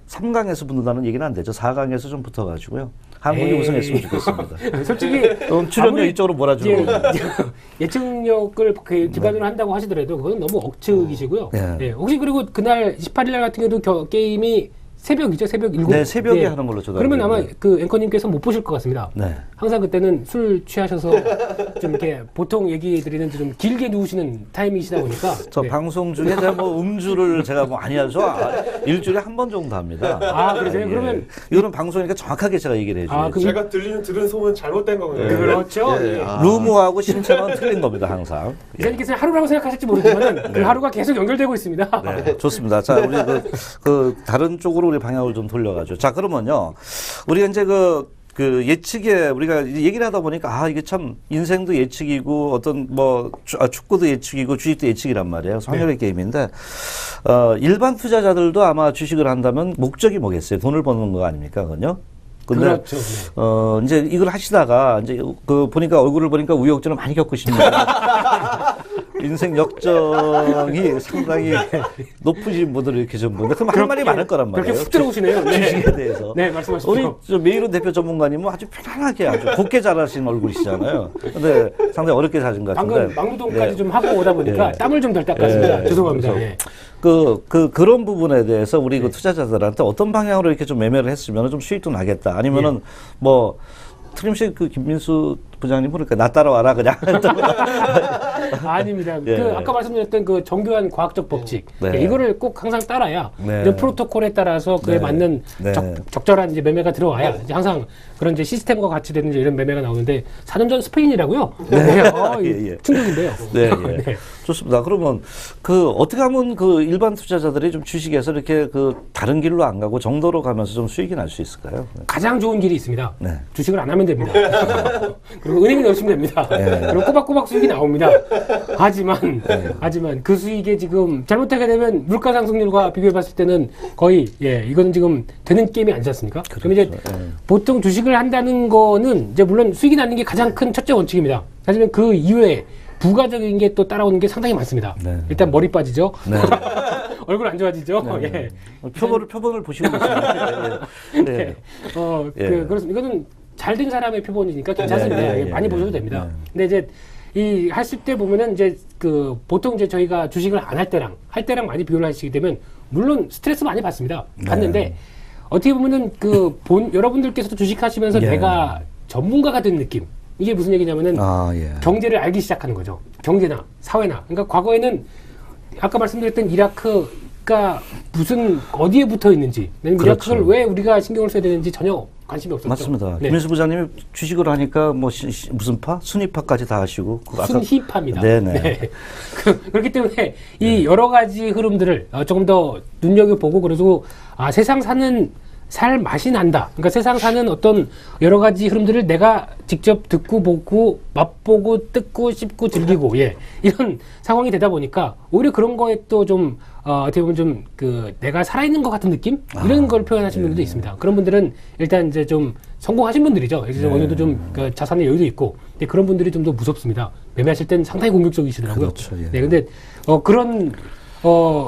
3강에서 붙는다는 얘기는 안 되죠. 4강에서 좀 붙어가지고요. 한국이 에이. 우승했으면 좋겠습니다. 솔직히 출연료 아무리 이쪽으로 몰아주는 거. 예측력을 기반으로 한다고 하시더라도 그건 너무 억측이시고요. 네. 네, 혹시 그리고 그날 18일 날 같은 경우도 게임이 새벽이죠, 새벽 7시. 네, 새벽에 하는 걸로 저도 그러면 알고 아마 있는데. 그 앵커님께서 못 보실 것 같습니다. 네. 항상 그때는 술 취하셔서 좀 이렇게 보통 얘기 드리는 좀 길게 누우시는 타임이시다 보니까. 저 네. 방송 중에 제가 뭐 음주를 제가 뭐 많이 하죠. 일주일에 한 번 정도 합니다. 아, 그러세요? 그러면 이거는 방송이니까 정확하게 제가 얘기를 해줘야죠. 그럼 제가 들은 소문 잘못된 거거든요. 그렇죠. 예. 예. 루머하고 신체는 틀린 겁니다, 항상. 기자님께서 하루라고 생각하실지 모르지만 그 하루가 계속 연결되고 있습니다. 네, 좋습니다. 자, 우리 그 다른 쪽으로 우리 방향을 좀 돌려가죠. 자, 그러면요, 우리가 이제 그 예측에 우리가 얘기를 하다 보니까 이게 참 인생도 예측이고 어떤 뭐 축구도 예측이고 주식도 예측이란 말이에요. 성렬의 게임인데 일반 투자자들도 아마 주식을 한다면 목적이 뭐겠어요? 돈을 버는 거 아닙니까, 그건요? 근데 그렇죠. 네. 이제 이걸 하시다가 이제 그 보니까 얼굴을 보니까 우여곡절을 많이 겪으십니다. 인생 역정이 상당히 높으신 분들을 이렇게 좀 보는데 그럼 할 말이 많을 거란 말이에요. 그렇게 훅 들어오시네요. 네. 주식에 대해서. 네, 말씀하십시오. 우리 저 메이론 대표 전문가님은 아주 편안하게 아주 곱게 잘하신 얼굴이시잖아요. 근데 상당히 어렵게 사신 것 같은데. 방금 막노동까지 네. 좀 하고 오다 보니까 네. 땀을 좀 덜 닦았습니다. 네. 죄송합니다. 그래서 예. 그런 부분에 대해서 우리 그 투자자들한테 어떤 방향으로 이렇게 좀 매매를 했으면 좀 수익도 나겠다. 아니면은 뭐 트림씨 그 김민수 부장님 보니까 나 따라와라 그냥. 아닙니다. 예. 그 아까 말씀드렸던 그 정교한 과학적 법칙 네. 예, 이거를 꼭 항상 따라야 네. 이런 프로토콜에 따라서 그에 네. 맞는 네. 적절한 이제 매매가 들어와야 이제 항상 그런 이제 시스템과 같이 되는 이제 이런 매매가 나오는데 4년 전 스페인이라고요? 네. 예. 충격인데요. 네, 예. 네. 좋습니다. 그러면 그 어떻게 하면 그 일반 투자자들이 좀 주식에서 이렇게 그 다른 길로 안 가고 정도로 가면서 좀 수익이 날 수 있을까요? 가장 좋은 길이 있습니다. 네. 주식을 안 하면 됩니다. 그리고 은행에 넣으시면 됩니다. 네. 그리고 꼬박꼬박 수익이 나옵니다. 하지만 그 수익에 지금 잘못하게 되면 물가 상승률과 비교해 봤을 때는 거의 이거는 지금 되는 게임이 아니지 않습니까? 그럼 이제 보통 주식을 한다는 거는 이제 물론 수익이 나는 게 가장 큰 첫째 원칙입니다. 하지만 그 이외에 부가적인 게 또 따라오는 게 상당히 많습니다. 네. 일단 머리 빠지죠. 네. 얼굴 안 좋아지죠. 네. 예. 표본을 보시고 계십니다. 네. 그렇습니다. 이거는 잘된 사람의 표본이니까 괜찮습니다. 네, 네, 많이 네, 보셔도 네. 됩니다. 네. 근데 이제 했을 때 보면은 이제 그 보통 이제 저희가 주식을 안 할 때랑 많이 비교를 하시게 되면 물론 스트레스 많이 받습니다. 받는데 어떻게 보면은 여러분들께서도 주식하시면서 예. 내가 전문가가 된 느낌. 이게 무슨 얘기냐면은 예. 경제를 알기 시작하는 거죠. 경제나 사회나. 그러니까 과거에는 아까 말씀드렸던 이라크가 무슨 어디에 붙어 있는지, 그렇죠. 이라크를 왜 우리가 신경을 써야 되는지 전혀 관심이 없었죠. 맞습니다. 네. 김민수 부장님이 주식을 하니까 뭐 무슨 파? 순위파까지 다 하시고. 순희파입니다. 네네. 네. 그렇기 때문에 이 여러 가지 흐름들을 조금 더 눈여겨보고 그래서 세상 살 맛이 난다. 그러니까 세상 사는 어떤 여러 가지 흐름들을 내가 직접 듣고 보고 맛보고 뜯고 씹고 즐기고 이런 상황이 되다 보니까 오히려 그런 거에 또 좀 어떻게 보면 좀 내가 살아있는 것 같은 느낌 이런 걸 표현하시는 분들도 있습니다. 그런 분들은 일단 이제 좀 성공하신 분들이죠. 그래서 어느 정도 좀 자산의 여유도 있고 근데 그런 분들이 좀 더 무섭습니다. 매매하실 땐 상당히 공격적이시더라고요. 그렇죠. 예. 네, 근데 그런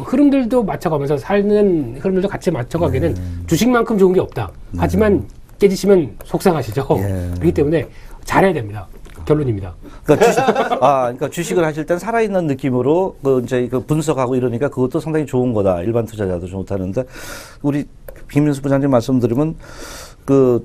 흐름들도 맞춰가면서 사는 흐름들도 같이 맞춰가기에는 주식만큼 좋은 게 없다. 하지만 깨지시면 속상하시죠. 그렇기 때문에 잘해야 됩니다. 결론입니다. 그러니까 주식을 하실 땐 살아있는 느낌으로 이제 분석하고 이러니까 그것도 상당히 좋은 거다. 일반 투자자도 좋다는데 우리 김민수 부장님 말씀드리면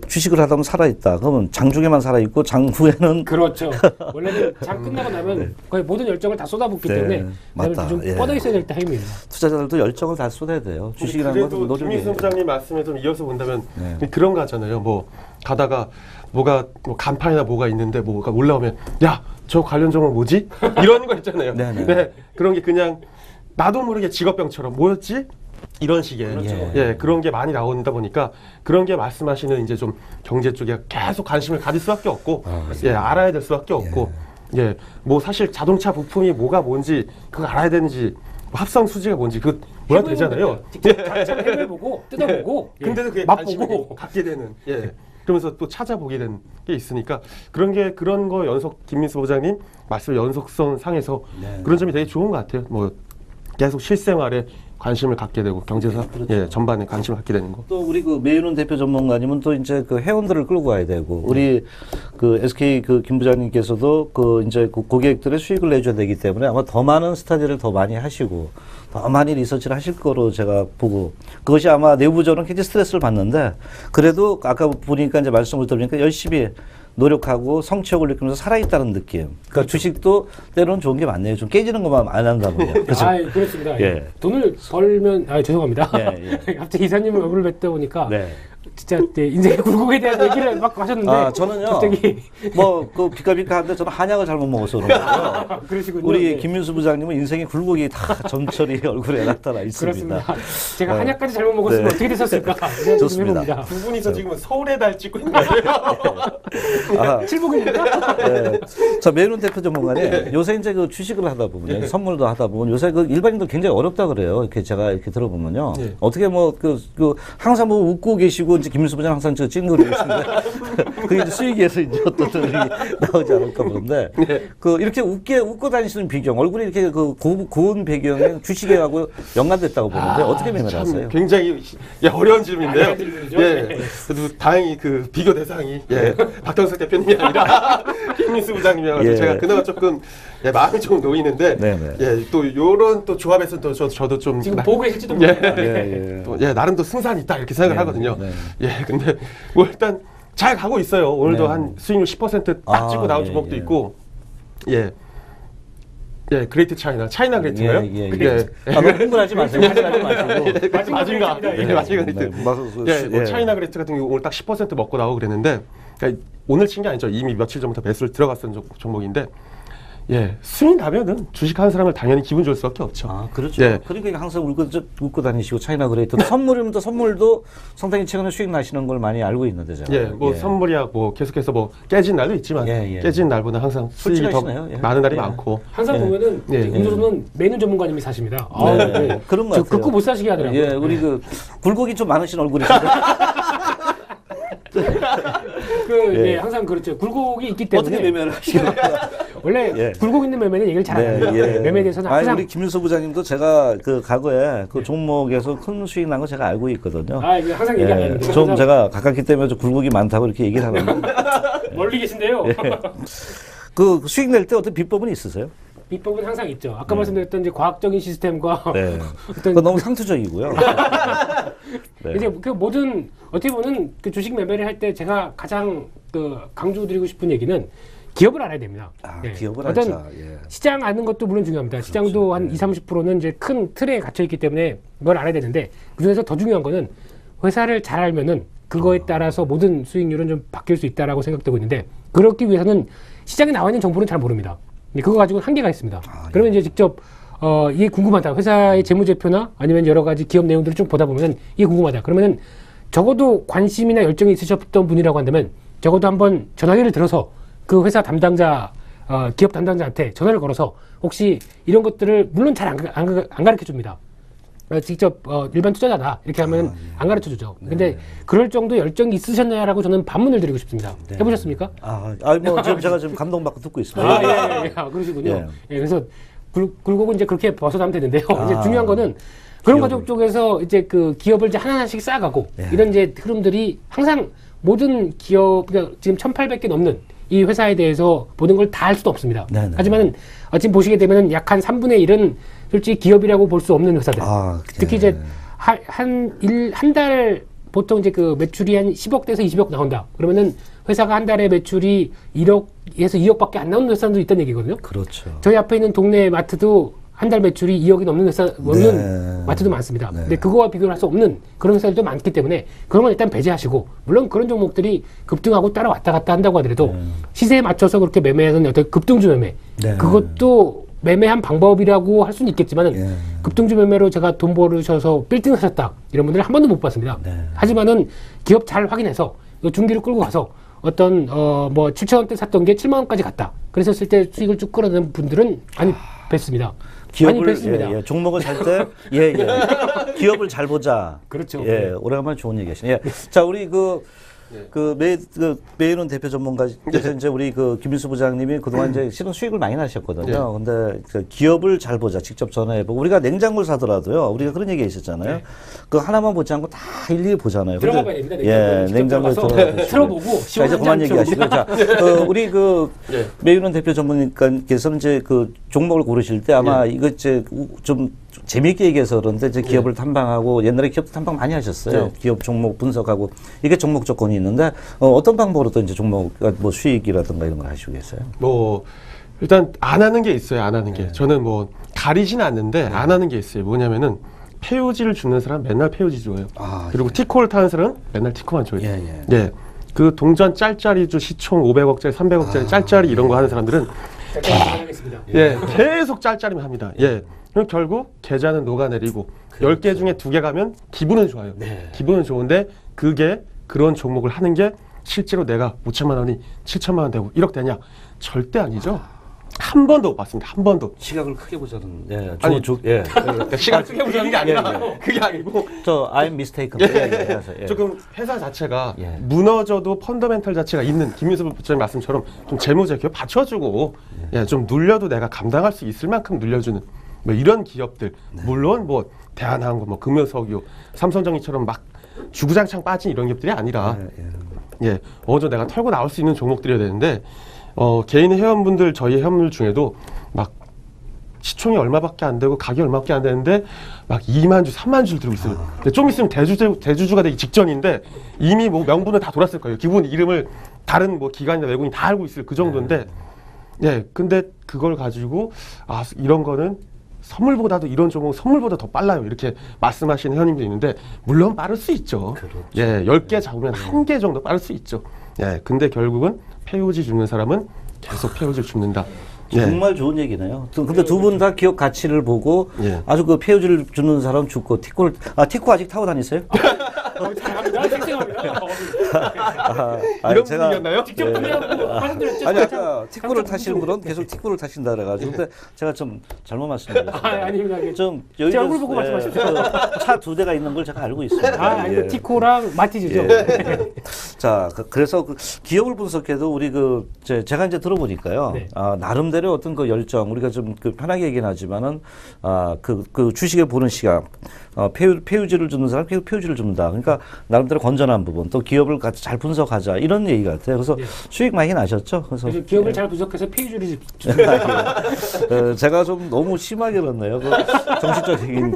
주식을 하다 보면 살아있다. 그러면 장중에만 살아있고 장 후에는 그렇죠. 원래는 장 끝나고 나면 거의 모든 열정을 다 쏟아붓기 네, 때문에 맞다. 좀 예. 뻗어 있어야 될 타임입니다. 투자자들도 열정을 다 쏟아야 돼요. 주식이라는 그래도 건 노력이에요. 김민수 부장님 말씀에 좀 이어서 본다면 네. 그런 거 하잖아요. 뭐 가다가 뭐가 뭐 간판이나 뭐가 있는데 뭐가 올라오면 야, 저 관련 종목 뭐지? 이런 거 있잖아요. 네네. 네, 그런 게 그냥 나도 모르게 직업병처럼 뭐였지? 이런 식의 그렇죠. 그런 게 많이 나온다 보니까 그런 게 말씀하시는 이제 좀 경제 쪽에 계속 관심을 가질 수밖에 없고 알아야 될 수밖에 없고 뭐 사실 자동차 부품이 뭐가 뭔지 그거 알아야 되는지 뭐 합성 수지가 뭔지 그거 몰라도 되잖아요. 직접 해보고 뜯어보고 근데도 그게 관심을 갖게 되는 그러면서 또 찾아보게 되는 게 있으니까 그런 거 김민수 부장님 말씀 연속성 상에서 그런 점이 되게 좋은 것 같아요. 뭐 계속 실생활에 관심을 갖게 되고 경제사 예, 전반에 관심을 갖게 되는 거. 또 우리 그 매윤은 대표 전문가님은 또 이제 그 회원들을 끌고 와야 되고 우리 그 SK 그 김 부장님께서도 그 이제 그 고객들의 수익을 내줘야 되기 때문에 아마 더 많은 스터디를 더 많이 하시고 더 많이 리서치를 하실 거로 제가 보고 그것이 아마 내부적으로는 굉장히 스트레스를 받는데 그래도 아까 보니까 이제 말씀을 들으니까 열심히 노력하고 성취욕을 느끼면서 살아있다는 느낌. 그러니까 주식도 때로는 좋은 게 많네요. 좀 깨지는 것만 안 한다면요. 그렇죠? 아, 그렇습니다. 예. 돈을 벌면, 죄송합니다. 예, 갑자기 이사님 얼굴을 뵙다 보니까 네. 진짜 인생의 굴곡에 대한 얘기를 막 하셨는데 아, 저는요. 갑자기 뭐 그 비까비까한데 저는 한약을 잘못 먹어서 그런 거예요. 그러시군요. 우리 네. 김민수 부장님은 인생의 굴곡이 다 점철이 얼굴에 나타나 있습니다. 그렇습니다. 제가 한약까지 잘못 먹었으면 네. 어떻게 됐었을까? 생각 좀 좋습니다. 해봅니다. 두 분이서 지금 서울에 달 찍고 있는 거예요. 아, 칠복입니까? 네. 자, 매윤 대표 전문가님, 요새 이제 그 주식을 하다 보면, 선물도 하다 보면, 요새 그 일반인들 굉장히 어렵다 그래요. 이렇게 제가 이렇게 들어보면요. 네. 어떻게 뭐, 항상 뭐 웃고 계시고, 이제 김민수 부장 항상 저 찡그리고 계신데, 그게 이제 수익에서 이제 어떤 돈이 나오지 않을까 보는데, 그 이렇게 웃고 다니시는 배경, 얼굴이 이렇게 그 고운 배경에 주식하고 연관됐다고 보는데, 어떻게 매매를 하세요? 굉장히 예, 어려운 질문인데요. 어려운 질문이죠. 예, 네. 그래도 다행히 그 비교 대상이 예, 박정석 대표님이 아니라 김민수 부장님이어서 예. 제가 그나마 조금 예, 마음이 좀 놓이는데 네네. 예, 또 요런 또 조합에서 또 저도 좀 지금 보고 계실지도 예. 모르겠어요. 예. 또, 예, 나름 또 승산이 있다 이렇게 생각을 네, 하거든요. 네. 예, 근데 뭐 일단 잘 가고 있어요. 오늘도 네. 한 수익률 10%딱 아, 찍고 나온 예, 종목도 예. 있고, 예, 예, 그레이트 차이나 그레이트인가요? 아, 너무 흥분하지 마세요. 흥분하지 마시고. 맞은가? 네. 예, 맞은가 그레이트. 예, 뭐 예. 차이나 그레이트 같은 경우 오늘 딱 10% 먹고 나오고 그랬는데, 그러니까 오늘 친 게 아니죠. 이미 며칠 전부터 매수를 들어갔던 종목인데, 예, 수익 나면은 주식하는 사람은 당연히 기분 좋을 수밖에 없죠. 아, 그렇죠. 예. 그러니까 항상 웃고 다니시고 차이나 그레이트 선물이면 또 선물도 상당히 최근에 수익 나시는 걸 많이 알고 있는데 제가. 예, 뭐 선물이야 뭐 계속해서 뭐 깨진 날도 있지만 예, 예. 깨진 날보다 항상 수익이 더 솔직하시네요. 예. 많은 날이 예. 많고. 항상 예. 보면은 예. 임조선은 매는 전문가님이 사십니다. 아, 네. 네. 그런 것 저 같아요. 긋고 못 사시게 하더라고요. 예, 우리 그 굴곡이 좀 많으신 얼굴이신데 예, 항상 그렇죠. 굴곡이 있기 때문에 어떻게 매매를 하시나요? 원래 예. 굴곡 있는 매매는 얘기를 잘 안 합니다. 매매에 대해서는 아니, 항상 우리 김윤수 부장님도 제가 그 과거에 그 종목에서 큰 수익 난 거 제가 알고 있거든요. 이거 항상 얘기 안 합니다. 좀 항상 제가 가깝기 때문에 좀 굴곡이 많다고 이렇게 얘기를 하는데 멀리 계신데요. 그 수익 낼 때 어떤 비법은 있으세요? 비법은 항상 있죠. 아까 말씀드렸던 이제 과학적인 시스템과 네. 어떤 그거 너무 상투적이고요. 네. 이제 그 모든 어떻게 보면 그 주식 매매를 할 때 제가 가장 그 강조드리고 싶은 얘기는 기업을 알아야 됩니다. 기업을 어떤 알자. 예. 시장 아는 것도 물론 중요합니다. 시장도 한 20-30%는 이제 큰 틀에 갇혀 있기 때문에 그걸 알아야 되는데 그중에서 더 중요한 거는 회사를 잘 알면은 그거에 따라서 모든 수익률은 좀 바뀔 수 있다라고 생각되고 있는데 그렇기 위해서는 시장에 나와 있는 정보는 잘 모릅니다. 근데 그거 가지고는 한계가 있습니다. 그러면 이제 직접 이게 궁금하다. 회사의 재무제표나 아니면 여러 가지 기업 내용들을 쭉 보다 보면 이게 궁금하다. 그러면은 적어도 관심이나 열정이 있으셨던 분이라고 한다면 적어도 한번 전화기를 들어서 그 회사 담당자, 기업 담당자한테 전화를 걸어서 혹시 이런 것들을 물론 잘 안 가르쳐 줍니다. 직접 일반 투자자다 이렇게 하면 안 가르쳐 주죠. 근데 그럴 정도 열정이 있으셨냐라고 저는 반문을 드리고 싶습니다. 해보셨습니까? 뭐 지금 제가 지금 감동받고 듣고 있습니다. 예. 그러시군요. 예. 예, 그래서 굴곡은 이제 그렇게 벗어나면 되는데요. 이제 중요한 거는 그런 과정 쪽에서 이제 그 기업을 이제 하나씩 쌓아가고 이런 이제 흐름들이 항상 모든 기업, 그러니까 지금 1,800개 넘는 이 회사에 대해서 모든 걸 다 할 수도 없습니다. 네네. 하지만 지금 보시게 되면 약 한 3분의 1은 솔직히 기업이라고 볼 수 없는 회사들. 특히 이제 한 달 보통 이제 그 매출이 한 10억대에서 20억 나온다. 그러면은 회사가 한 달에 매출이 1억에서 2억밖에 안 나오는 회사도 있다는 얘기거든요. 그렇죠. 저희 앞에 있는 동네 마트도 한 달 매출이 2억이 넘는 회사, 넘는 마트도 많습니다. 근데 그거와 비교를 할 수 없는 그런 회사들도 많기 때문에 그런 건 일단 배제하시고, 물론 그런 종목들이 급등하고 따라 왔다 갔다 한다고 하더라도 시세에 맞춰서 그렇게 매매하는 어떤 급등주 매매, 그것도 매매한 방법이라고 할 수는 있겠지만은 급등주 매매로 제가 돈 벌으셔서 빌딩 하셨다 이런 분들은 한 번도 못 봤습니다. 하지만은 기업 잘 확인해서 중기를 끌고 가서 어떤 뭐 7,000원대 샀던 게 7만 원까지 갔다. 그랬었을 때 수익을 쭉 끌어내는 분들은 많이 뵀습니다. 기업을 뵀습니다. 종목을 살 때 기업을 잘 보자. 그렇죠. 오래간만에 좋은 얘기하시네. 자, 우리 그 메이론 대표 전문가께서 이제 우리 그 김일수 부장님이 그동안 이제 실은 수익을 많이 나셨거든요. 근데 그 기업을 잘 보자. 직접 전화해보고 우리가 냉장고를 사더라도요. 우리가 그런 얘기 있었잖아요. 그 하나만 보지 않고 다 일일이 보잖아요. 들어가 봐야 됩니다. 예, 냉장고에 들어가 틀어보고 자, 이제 그만 얘기하시고요. 자, 우리 그 메이론 대표 전문가께서는 이제 그 종목을 고르실 때 아마 이거 이제 좀 재미있게 얘기해서 그런데 이제 기업을 탐방하고 옛날에 기업도 탐방 많이 하셨어요. 기업 종목 분석하고 이게 종목 조건이 있는데 어떤 방법으로 또 이제 종목 뭐 수익이라든가 이런 걸 하시고 계세요? 뭐 일단 안 하는 게 있어요. 안 하는 게. 저는 뭐 가리진 않는데 안 하는 게 있어요. 뭐냐면은 페오지를 주는 사람 맨날 페오지 줘요. 그리고 티코를 타는 사람은 맨날 티코만 줘요. 예. 그 동전 짤짤이주 시총 500억짜리, 300억짜리 짤짤이 이런 거 하는 사람들은 계속 짤짤이만 합니다. 그럼 결국 계좌는 녹아내리고 10개 중에 2개 가면 기분은 좋아요. 기분은 좋은데 그게 그런 종목을 하는 게 실제로 내가 5천만 원이 7천만 원 되고 1억 되냐? 절대 아니죠. 한 번도 못 봤습니다. 한 번도. 시각을 크게 보자는. 아니, 시각을 크게 보자는 게 아니라 그게 아니고. 저 I'm mistaken. 조금 회사 자체가 무너져도 펀더멘털 자체가 있는 김민수 부장님 말씀처럼 좀 재무제 기업 받쳐주고 좀 눌려도 내가 감당할 수 있을 만큼 눌려주는 뭐 이런 기업들. 물론 뭐 대한항공, 뭐 금요석유, 삼성전기처럼 막 주구장창 빠진 이런 기업들이 아니라 어느 정도 내가 털고 나올 수 있는 종목들이어야 되는데 개인 회원분들 저희 회원들 중에도 막 시총이 얼마밖에 안 되고 가격이 얼마밖에 안 되는데 막 2만 주, 3만 주를 들고 있어요. 근데 좀 있으면 대주주가 되기 직전인데 이미 뭐 명분을 다 돌았을 거예요. 기본 이름을 다른 뭐 기관이나 외국인이 다 알고 있을 그 정도인데 근데 그걸 가지고 이런 거는 선물보다도 이런 종목 선물보다 더 빨라요. 이렇게 말씀하시는 회원님들이 있는데 물론 빠를 수 있죠. 10개 잡으면 1개 정도 빠를 수 있죠. 근데 결국은 페오지 주는 사람은 계속 페오지를 줍는다. 정말 좋은 얘기네요. 근데 두 분 다 기업 가치를 보고 아주 그 페오지를 주는 사람 죽고 티코 아직 타고 다니세요? 잘합니다. 쌩쌩합니다. 이런 분위기였나요? 직접 구매하고 하셨더랬죠. 아니 아까 티코를 타시는 분은 계속 티코를 타신다 그래가지고 근데 제가 좀 잘못 말씀드렸어요. 아닙니다. 좀 제 얼굴 보고 말씀하셨어요. 차 2대가 있는 걸 제가 알고 있습니다. 아니 티코랑 마티즈죠. 자, 그래서 그 기업을 분석해도 우리 제가 이제 들어보니까요. 나름대로 어떤 그 열정, 우리가 좀 그 편하게 얘기는 하지만은, 그 주식을 보는 시각, 페오지를 주는 사람, 페오지를 줍니다. 그러니까 나름대로 건전한 부분, 또 기업을 같이 잘 분석하자, 이런 얘기 같아요. 그래서 수익 많이 나셨죠? 그래서 기업을 잘 분석해서 페오지를 줍니다. 제가 좀 너무 심하게 그랬네요. 정신적인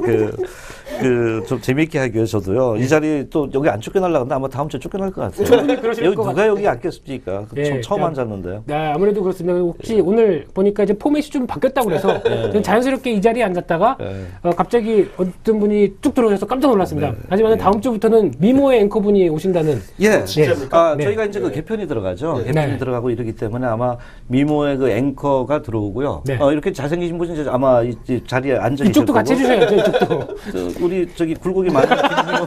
좀 재미있게 하기 위해서 저도요. 이 자리 또 여기 안 쫓겨나려고 하는데 아마 다음 주에 쫓겨날 것 같아요. 충분히 그러실 여기 것 누가 같아요. 여기 앉겠습니까? 처음 앉았는데요. 네, 아무래도 그렇습니다. 혹시 오늘 보니까 이제 포맷이 좀 바뀌었다고 그래서 저는 자연스럽게 이 자리에 앉았다가 갑자기 어떤 분이 쭉 들어오셔서 깜짝 놀랐습니다. 하지만 다음 주부터는 미모의 앵커분이 오신다는. 저희가 이제 그 개편이 들어가죠. 개편이 들어가고 이러기 때문에 아마 미모의 그 앵커가 들어오고요. 이렇게 잘생기신 분이 이제 아마 이 자리에 앉아 계실 이쪽도 거고. 같이 해주셔야죠. 이쪽도. 우리 굴곡이 많은 김민호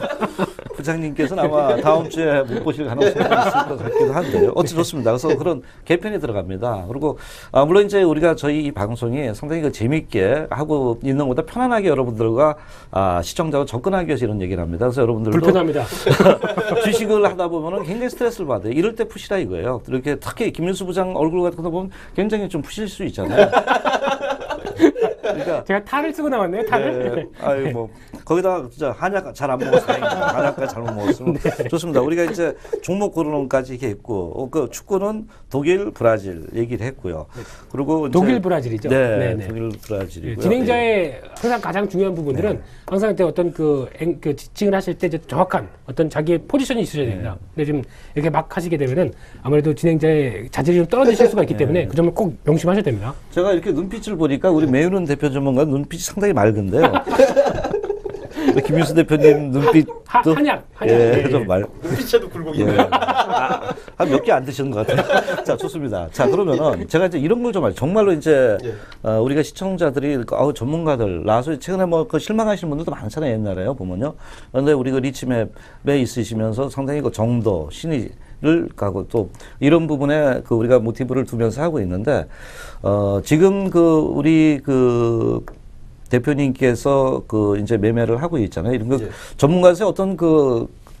부장님께서는 아마 다음 주에 못 보실 가능성이 있을 것 같기도 한데요. 좋습니다. 그래서 그런 개편이 들어갑니다. 그리고 물론 이제 우리가 저희 이 방송이 상당히 재미있게 하고 있는 것보다 편안하게 여러분들과 시청자와 접근하기 위해서 이런 얘기를 합니다. 그래서 여러분들도 불편합니다. 주식을 하다 보면은 굉장히 스트레스를 받아요. 이럴 때 푸시라 이거예요. 이렇게 특히 김민수 부장 얼굴 같은 거 보면 굉장히 좀 푸실 수 있잖아요. 그러니까 제가 탈을 쓰고 나왔네요. 탈을. 거기다가 진짜 한약 잘 안 먹어서 다행이다. 한약까지 잘못 먹었으면 좋습니다. 우리가 이제 종목 고르는까지 이렇게 했고 그 축구는 독일, 브라질 얘기를 했고요. 그리고 독일, 브라질이죠. 네, 독일, 브라질이고요. 진행자의 항상 가장 중요한 부분들은 항상 어떤 그 지칭을 하실 때 이제 정확한 어떤 자기의 포지션이 있으셔야 됩니다. 근데 지금 이렇게 막 하시게 되면은 아무래도 진행자의 자질이 좀 떨어지실 수가 있기 때문에 그 점을 꼭 명심하셔야 됩니다. 제가 이렇게 눈빛을 보니까 우리 메이론 대표 전문가 눈빛이 상당히 맑은데요. 김윤수 대표님 눈빛도 한약. 좀 눈빛에도 굴곡이 한 몇 개 안 드시는 것 같아요. 자, 좋습니다. 자, 그러면은 제가 이제 이런 걸 좀 알죠. 정말로 이제 우리가 시청자들이 전문가들 나와서 최근에 그 실망하시는 분들도 많잖아요. 옛날에요 보면요. 그런데 우리 그 리치맵에 있으시면서 상당히 그 정도 신의를 가고 또 이런 부분에 우리가 모티브를 두면서 하고 있는데 지금 우리 대표님께서 이제 매매를 하고 있잖아요. 이런 거 전문가에서 어떤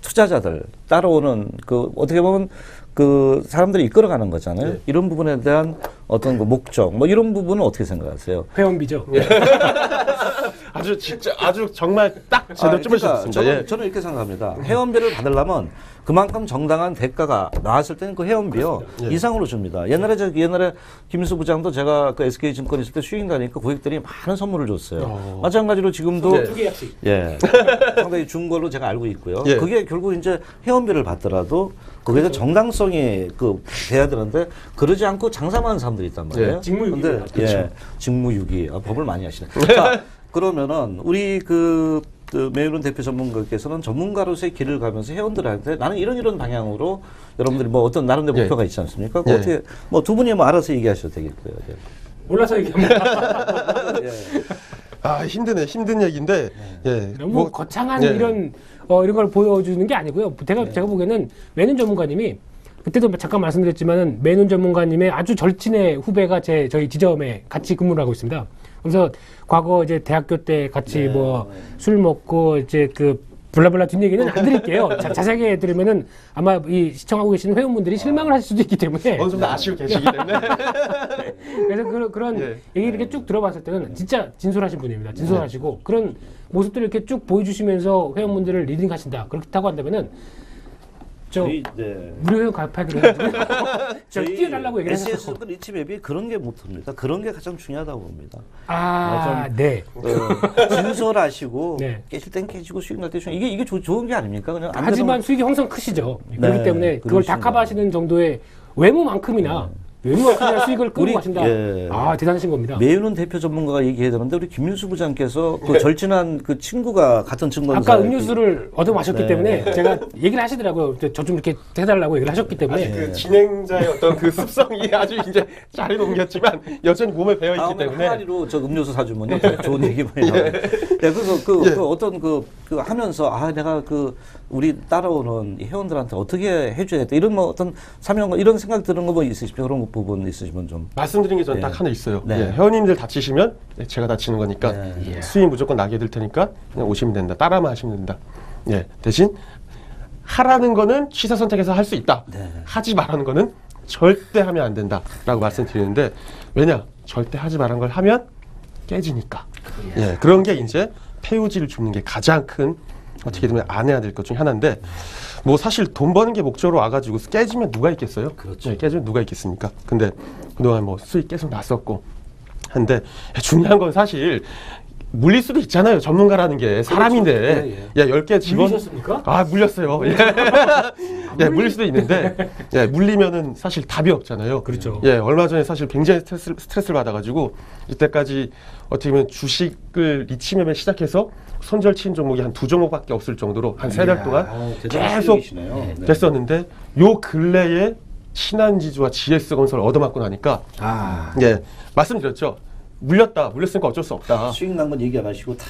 투자자들 따라오는 그 어떻게 보면 그 사람들이 이끌어가는 거잖아요. 네. 이런 부분에 대한 어떤 그 목적 뭐 이런 부분은 어떻게 생각하세요? 회원비죠. 아주 진짜 아주 정말 딱 제대로 찝으셨습니다. 저는 이렇게 생각합니다. 회원비를 받으려면 그만큼 정당한 대가가 나왔을 때는 그 회원비요 이상으로 줍니다. 옛날에 김인수 부장도 제가 그 SK증권 있을 때 수익나니까 고객들이 많은 선물을 줬어요. 마찬가지로 지금도 네. 2개 약씩. 예 상당히 준 걸로 제가 알고 있고요. 예. 그게 결국 이제 회원비를 받더라도 거기서 정당성이 그 돼야 되는데 그러지 않고 장사만 하는 사람들이 있단 말이에요. 예. 직무유기. 근데 예, 직무유기 법을 많이 하시네. 자, 그러면은 우리 그 매윤은 대표 전문가께서는 전문가로서의 길을 가면서 회원들한테 나는 이런 방향으로 여러분들이 뭐 어떤 나름대로 예. 목표가 있지 않습니까? 예. 어떻게 뭐 두 분이 뭐 알아서 얘기하셔도 되겠고요. 예. 몰라서 얘기합니다. 예. 아 힘든 얘기인데 예. 너무 거창한 예. 이런 걸 보여주는 게 아니고요. 제가 보기에는 매눈 전문가님이 그때도 잠깐 말씀드렸지만은 매눈 전문가님의 아주 절친의 후배가 저희 지점에 같이 근무를 하고 있습니다. 그래서 과거 이제 대학교 때 같이 뭐 술 먹고 이제 그 블라블라 뒷얘기는 안 드릴게요. 자세하게 들으면은 아마 이 시청하고 계시는 회원분들이 실망을 하실 수도 있기 때문에 어느 정도 아시고 계시기 때문에 그래서 그런 예. 얘기를 이렇게 쭉 들어봤을 때는 진짜 진솔하신 분입니다. 진솔하시고 그런 모습들을 이렇게 쭉 보여주시면서 회원분들을 리딩하신다. 그렇다고 한다면은 저희 네. 무료 회원 가입하기로 해가지고 저 뛰어달라고 얘기를 SS 했었고. 리치맵이 그런 게 못합니다. 그런 게 가장 중요하다고 봅니다. 네. 진솔하시고 네. 깨질 땐 깨지고 수익 날 때 수익 이게 좋은 게 아닙니까? 그냥 안 하지만 수익이 항상 크시죠. 네, 그렇기 때문에 그걸 다 그러십니다. 커버하시는 정도의 외모만큼이나 수익을 끌고 우리, 가신다. 예. 대단하신 겁니다. 매윤은 대표 전문가가 얘기해야 되는데 우리 김민수 부장께서 그 절친한 그 친구가 같은 증권사 아까 음료수를 얻어 마셨기 네. 때문에 제가 얘기를 하시더라고요. 저 좀 이렇게 해달라고 얘기를 하셨기 때문에. 그 진행자의 어떤 그 습성이 아주 이제 자리를 옮겼지만 여전히 몸에 배어 있기 다음에 때문에 항아리로 저 음료수 사주면요 좋은 얘기 많이 나와요. 그래서 그 어떤 그 하면서 내가 그 우리 따라오는 이 회원들한테 어떻게 해줘야겠다 이런 뭐 어떤 사명과 이런 생각 드는 거 뭐 있으시면 그런 부분 있으시면 좀 말씀드린 게 저는 예. 딱 하나 있어요. 네. 예, 회원님들 다치시면 제가 다치는 거니까 네. 수익 무조건 나게 해드릴 테니까 그냥 오시면 된다. 따라만 하시면 된다. 예, 대신 하라는 거는 취사 선택해서 할 수 있다. 네. 하지 말라는 거는 절대 하면 안 된다라고 말씀드리는데 왜냐? 절대 하지 말라는 걸 하면 깨지니까. 예, 그런 게 이제 폐유지를 줍는 게 가장 큰 어떻게 보면 안 해야 될 것 중에 하나인데 뭐 사실 돈 버는 게 목적으로 와가지고 깨지면 누가 있겠어요? 그렇죠. 예, 깨지면 누가 있겠습니까? 근데 그동안 뭐 수익 계속 났었고 한데 중요한 건 사실 물릴 수도 있잖아요. 전문가라는 게 사람인데 야 10개 직원 물리셨습니까? 물렸어요. 예, 물릴 수도 있는데 물리면은 사실 답이 없잖아요. 그렇죠. 예, 얼마 전에 사실 굉장히 스트레스를 받아가지고 이때까지 어떻게 보면 주식을 리치맵에 시작해서 손절 치는 종목이 한 2종목밖에 없을 정도로 한 3달 동안 계속 됐었는데 요 근래에 신한지주와 GS건설 얻어맞고 나니까 예, 말씀드렸죠. 물렸으니까 어쩔 수 없다. 수익 난 건 얘기 안 하시고 다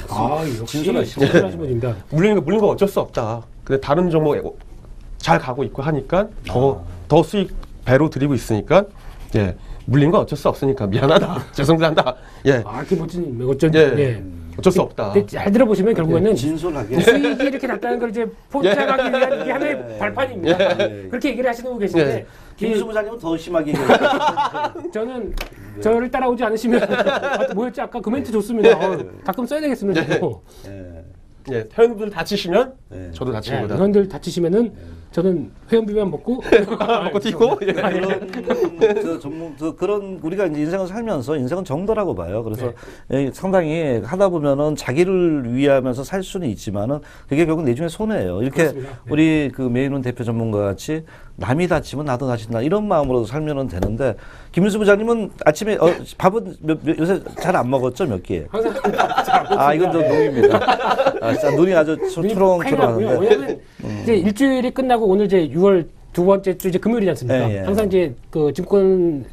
역시 진솔하시죠. 진솔하신 분입니다. 물린 거 어쩔 수 없다. 근데 다른 종목 잘 가고 있고 하니까 더 수익 배로 드리고 있으니까 예, 물린 거 어쩔 수 없으니까 미안하다. 죄송한다. 예. 그 멋진 어쩐 예. 어쩔 수 없다. 근데 잘 들어보시면 결국에는 진솔하게 수익이 이렇게 났다는 걸 이제 포착하기 위한 이게 하나의 발판입니다. 그렇게 얘기를 하시는 분 계신데 김수 부장님은 더 심하게 얘기해요. 저는 저를 따라오지 않으시면 뭐였지 아까 그 멘트 좋습니다. 가끔 써야 되겠습니다. 저도. 예, 회원분들 다치시면 네. 저도 다치는 거다. 회원들 다치시면은 저는 회원비만 먹고 먹고 튀고 그런 우리가 이제 인생을 살면서 인생은 정도라고 봐요. 그래서 상당히 하다 보면은 자기를 위하면서 살 수는 있지만은 그게 결국 내중에 손해예요. 이렇게 그렇습니다. 우리 그 매윤은 대표 전문가 같이 남이 다치면 나도 다친다 이런 마음으로 살면은 되는데 김윤수 부장님은 아침에 밥은 요새 잘 안 먹었죠 몇 끼? 항상 이건 좀 농입니다. 진짜 눈이 아주 초롱초롱하는데. 왜냐면 이제 일주일이 끝나고 오늘 이제 6월 두 번째 주 이제 금요일이지 않습니까? 항상 이제 그 증권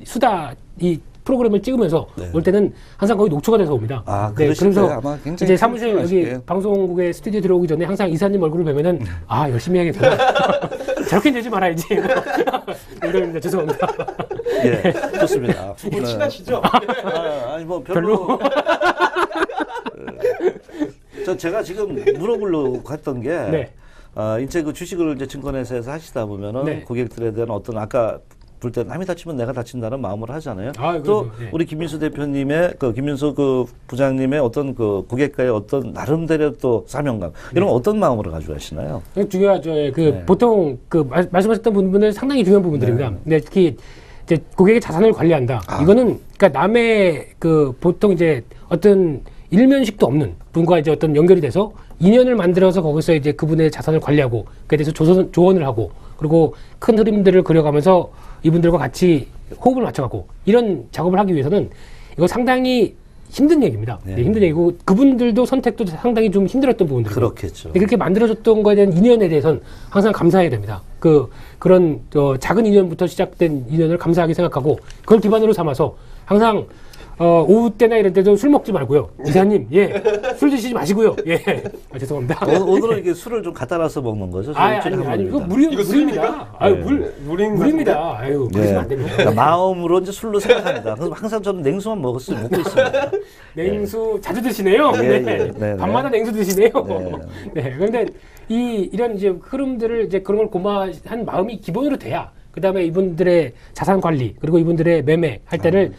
수다 이 프로그램을 찍으면서 올 때는 항상 거의 녹초가 돼서 옵니다. 그래서 아마 굉장히 이제 사무실 여기 방송국에 스튜디오 들어오기 전에 항상 이사님 얼굴을 뵈면은 열심히 해야겠다. 저렇게 되지 말아야지. 이러입니다. 죄송합니다. 예, 좋습니다. 두분 친하시죠? 아니 뭐 별로. 제가 지금 물어보려고 했던 게 네. 이제 그 주식을 이제 증권회사에서 하시다 보면은 네. 고객들에 대한 어떤 아까 볼 때 남이 다치면 내가 다친다는 마음을 하잖아요. 아, 또 그럼요. 네. 우리 김민수 대표님의 김민수 부장님의 어떤 고객과의 어떤 나름대로 또 사명감 이런 건 어떤 마음으로 가지고 하시나요? 중요하죠. 예, 네. 보통 말씀하셨던 부분은 상당히 중요한 부분들입니다. 네, 특히 이제 고객의 자산을 관리한다. 이거는 그러니까 남의 보통 이제 어떤 일면식도 없는 분과 이제 어떤 연결이 돼서 인연을 만들어서 거기서 이제 그분의 자산을 관리하고 그에 대해서 조언을 하고 그리고 큰 흐름들을 그려가면서 이분들과 같이 호흡을 맞춰가고 이런 작업을 하기 위해서는 이거 상당히 힘든 얘기입니다. 네, 힘든 얘기고 그분들도 선택도 상당히 좀 힘들었던 부분들이고 그렇겠죠. 그렇게 만들어졌던 거에 대한 인연에 대해서는 항상 감사해야 됩니다. 그런 작은 인연부터 시작된 인연을 감사하게 생각하고 그걸 기반으로 삼아서 항상 오후 때나 이럴 때도 술 먹지 말고요. 이사님, 예, 술 드시지 마시고요. 예, 죄송합니다. 오늘은 이게 술을 좀 갖다 놔서 먹는 거죠? 아니, 이거 물입니다. 아유, 물입니다. 아유, 그러시면 안 됩니다. 그러니까 마음으로 이제 술로 생각합니다. 그래서 항상 저는 냉수만 먹고 있습니다. 냉수 자주 드시네요. 예, 네. 네. 밤마다 냉수 드시네요. 네. 네. 그런데 이런 이제 흐름들을 이제 그런 걸 고마한 마음이 기본으로 돼야 그 다음에 이분들의 자산 관리 그리고 이분들의 매매 할 때를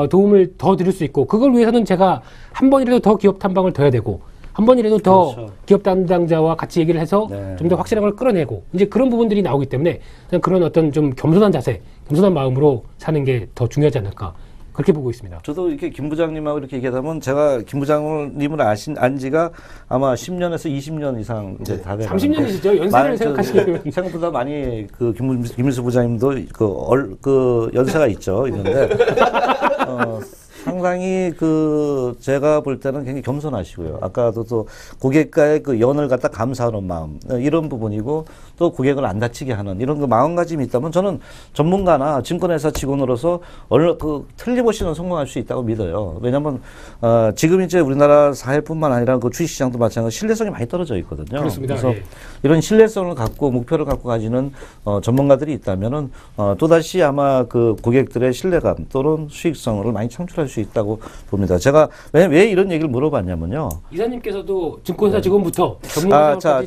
도움을 더 드릴 수 있고 그걸 위해서는 제가 한 번이라도 더 기업 탐방을 더 해야 되고 한 번이라도 더 그렇죠. 기업 담당자와 같이 얘기를 해서 네. 좀 더 확실한 걸 끌어내고 이제 그런 부분들이 나오기 때문에 그런 어떤 좀 겸손한 자세, 겸손한 마음으로 사는 게 더 중요하지 않을까 그렇게 보고 있습니다. 저도 이렇게 김 부장님하고 이렇게 얘기하다 보면 제가 김 부장님을 안 지가 아마 10년에서 20년 이상 이제 다 돼요. 30년이시죠? 연세를 생각하시면. 생각보다 많이 김민수 부장님도 연세가 있는데 상당히 제가 볼 때는 굉장히 겸손하시고요. 아까도 또 고객과의 연을 갖다 감사하는 마음 이런 부분이고 또 고객을 안 다치게 하는 이런 마음가짐이 있다면 저는 전문가나 증권회사 직원으로서 틀림없이는 성공할 수 있다고 믿어요. 왜냐하면 지금 이제 우리나라 사회뿐만 아니라 주식시장도 마찬가지로 신뢰성이 많이 떨어져 있거든요. 그렇습니다. 그래서 예. 이런 신뢰성을 갖고 목표를 갖고 가지는 전문가들이 있다면은 또다시 아마 고객들의 신뢰감 또는 수익성을 많이 창출할 수 있다고 봅니다. 제가 왜 이런 얘기를 물어봤냐면요. 이사님께서도 증권사 직원부터 전문가까지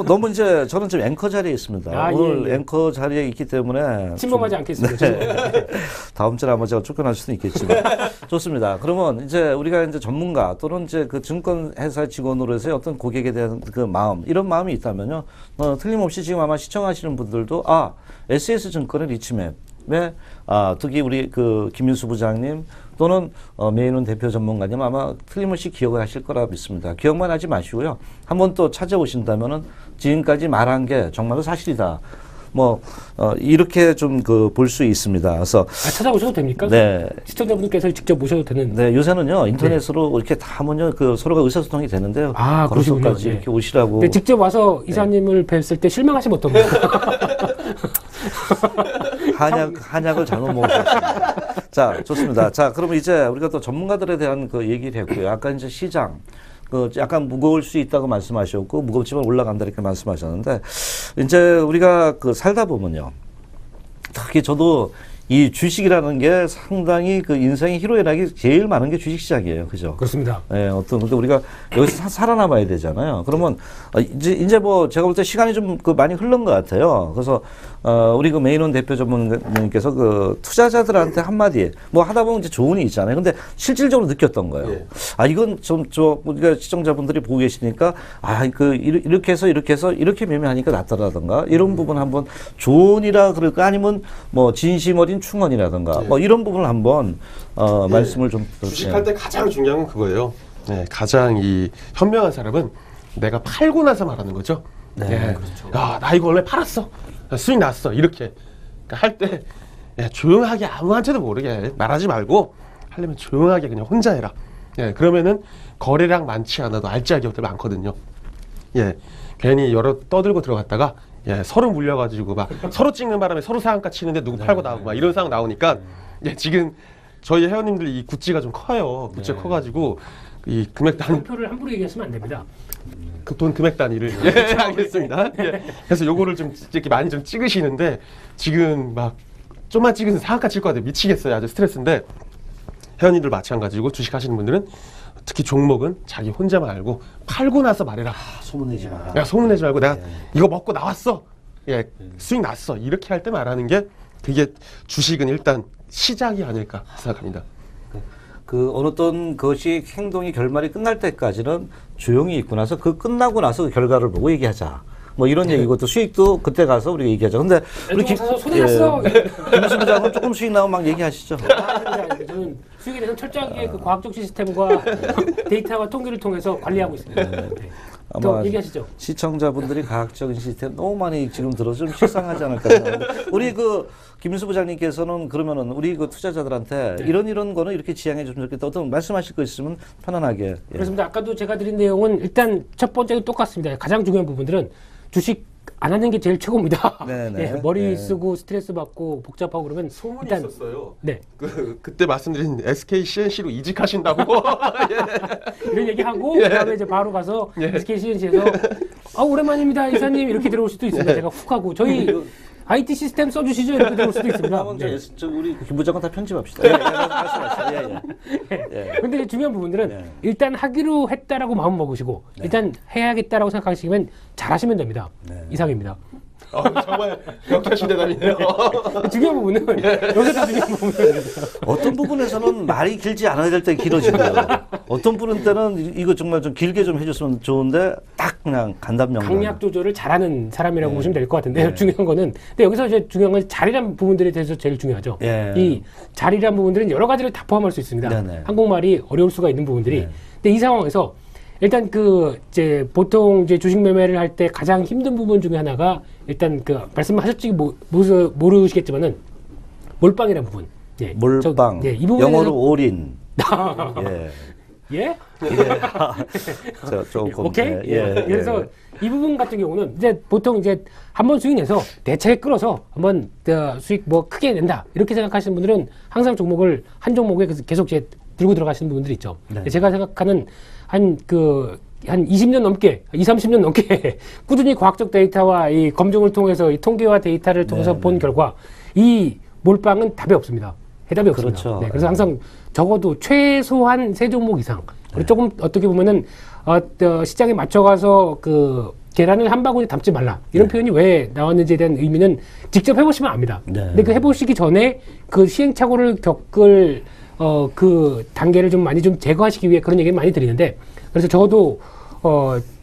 너무 이제 저는 지금 앵커 자리에 있습니다. 오늘 앵커 자리에 있기 때문에 침범하지 않겠습니다. 네. 다음 주에 아마 제가 쫓겨날 수는 있겠지만 좋습니다. 그러면 이제 우리가 이제 전문가 또는 이제 증권회사 직원으로서의 어떤 고객에 대한 마음 이런 마음이 있다면요. 틀림없이 지금 아마 시청하시는 분들도 SS증권의 리치맵 특히 우리 김민수 부장님 또는 메이논 대표 전문가님 아마 틀림없이 기억을 하실 거라 믿습니다. 기억만 하지 마시고요. 한번 또 찾아오신다면은 지금까지 말한 게 정말로 사실이다. 이렇게 좀 볼 수 있습니다. 그래서 찾아오셔도 됩니까? 네. 시청자분들께서 직접 모셔도 되는. 네, 요새는요 인터넷으로 이렇게 다 하면요 서로가 의사소통이 되는데요. 그러시군요. 걸어서까지 이렇게 오시라고. 네, 직접 와서 이사님을 뵀을 때 실망하시면 어떡합니까? 한약을 잘못 먹으셨습니다. 자, 좋습니다. 자, 그러면 이제 우리가 또 전문가들에 대한 얘기를 했고요. 아까 이제 시장. 약간 무거울 수 있다고 말씀하셨고, 무겁지만 올라간다 이렇게 말씀하셨는데, 이제 우리가 살다 보면요. 특히 저도 이 주식이라는 게 상당히 인생의 희로애락이 제일 많은 게 주식 시장이에요. 그죠? 그렇습니다. 예, 근데 우리가 여기서 살아남아야 되잖아요. 그러면 이제 제가 볼 때 시간이 좀 많이 흐른 것 같아요. 그래서 우리 메이논 대표 전문가님께서 투자자들한테 한마디 하다 보면 이제 조언이 있잖아요. 근데 실질적으로 느꼈던 거예요. 예. 이건 우리가 시청자분들이 보고 계시니까 이렇게 해서 이렇게 매매하니까 낫더라든가 이런 부분 한번 조언이라 그럴까 아니면 진심 어린 충언이라든가 이런 부분을 한번 말씀을 좀 주식할 때 가장 중요한 건 그거예요. 네, 가장 현명한 사람은 내가 팔고 나서 말하는 거죠. 네, 그렇죠. 나 이거 원래 팔았어. 수익 났어. 이렇게 할 때 조용하게 아무한테도 모르게 말하지 말고 하려면 조용하게 그냥 혼자 해라. 그러면은 거래량 많지 않아도 알짜기 기업들 많거든요. 괜히 여러 떠들고 들어갔다가 서로 물려가지고 서로 찍는 바람에 서로 상한가 치는데 누구 팔고 나오고 이런 상황 나오니까 지금 저희 회원님들 이 구찌가 좀 커요. 구찌가 커가지고 이 금액 단위 표를 함부로 얘기하시면 안 됩니다. 돈 금액 단위를 알겠습니다. 그래서 요거를 좀 이렇게 많이 좀 찍으시는데 지금 좀만 찍으면 상한가 칠 것 같아요. 미치겠어요. 아주 스트레스인데 회원님들 마찬가지고 주식하시는 분들은 특히 종목은 자기 혼자만 알고 팔고 나서 말해라. 소문내지 마라. 내가 소문내지 말고 내가 이거 먹고 나왔어. 예, 수익 났어. 이렇게 할 때 말하는 게 그게 주식은 일단 시작이 아닐까 생각합니다. 그 어느 어떤 것이 행동이 결말이 끝날 때까지는 조용히 있고 나서 그 끝나고 나서 그 결과를 보고 얘기하자. 뭐 이런 얘기고 또 수익도 그때 가서 우리가 얘기하자. 근데 우리 손해 났어. 김수 부장은 조금 수익 나오면 막 얘기하시죠. 저는 수익에 대해서 철저하게 그 과학적 시스템과 데이터와 통계를 통해서 관리하고 있습니다. 네. 또 아마 얘기하시죠. 시청자분들이 과학적인 시스템 너무 많이 지금 들어서 좀 식상하지 않을까. 우리 그 김민수 부장님께서는 그러면은 우리 그 투자자들한테 이런 거는 이렇게 지향해 주면 좋겠다. 어떤 말씀하실 거 있으면 편안하게. 예. 그렇습니다. 아까도 제가 드린 내용은 일단 첫 번째는 똑같습니다. 가장 중요한 부분들은 주식 안 하는 게 제일 최고입니다. 예, 머리 쓰고 스트레스 받고 복잡하고 그러면 소문이 일단 있었어요. 네. 그때 말씀드린 SK CNC로 이직하신다고. 이런 얘기하고 그다음에 이제 바로 가서 SK CNC에서 오랜만입니다 이사님 이렇게 들어올 수도 있습니다. 제가 훅 하고 저희 IT 시스템 써주시죠 이렇게 들어올 수도 있습니다. 저 우리 김 부장은 다 편집합시다. 예, 말씀하세요. 근데 중요한 부분들은 일단 하기로 했다라고 마음 먹으시고 일단 해야겠다라고 생각하시면 잘하시면 됩니다. 이상입니다. 정말 명쾌하신 대답이네요. 중요한 부분은 여기서 다 중요한 부분은 어떤 부분에서는 말이 길지 않아야 될 때 길어지고요. 어떤 부분 때는 이거 정말 좀 길게 좀 해줬으면 좋은데 딱 그냥 간단 명령. 강약 조절을 잘하는 사람이라고 보시면 될 것 같은데 중요한 거는 근데 여기서 이제 중요한 건 자리란 부분들에 대해서 제일 중요하죠. 이 자리란 부분들은 여러 가지를 다 포함할 수 있습니다. 한국말이 어려울 수가 있는 부분들이. 근데 이 상황에서 일단 이제 보통 이제 주식 매매를 할 때 가장 힘든 부분 중에 하나가 일단 말씀하셨지 모르시겠지만은 몰빵이라는 부분. 예. 몰빵. 이 부분에 영어로 올인. 예? 조금. 오케이. 그래서 이 부분 같은 경우는 이제 보통 이제 한번 수익 내서 대차에 끌어서 한번 수익 크게 낸다 이렇게 생각하시는 분들은 항상 종목을 한 종목에 계속 이제 들고 들어가시는 분들이 있죠. 제가 생각하는 한 20년 넘게, 30년 넘게 꾸준히 과학적 데이터와 이 검증을 통해서 이 통계와 데이터를 통해서 본 결과 이 몰빵은 답이 없습니다. 해답이 없습니다. 그렇죠. 그래서 항상 적어도 최소한 3종목 이상 그리고 조금 어떻게 보면은 시장에 맞춰가서 계란을 한 바구니 담지 말라 이런 표현이 왜 나왔는지에 대한 의미는 직접 해보시면 압니다. 근데 해보시기 전에 시행착오를 겪을 그 단계를 좀 많이 좀 제거하시기 위해 그런 얘기를 많이 드리는데 그래서 적어도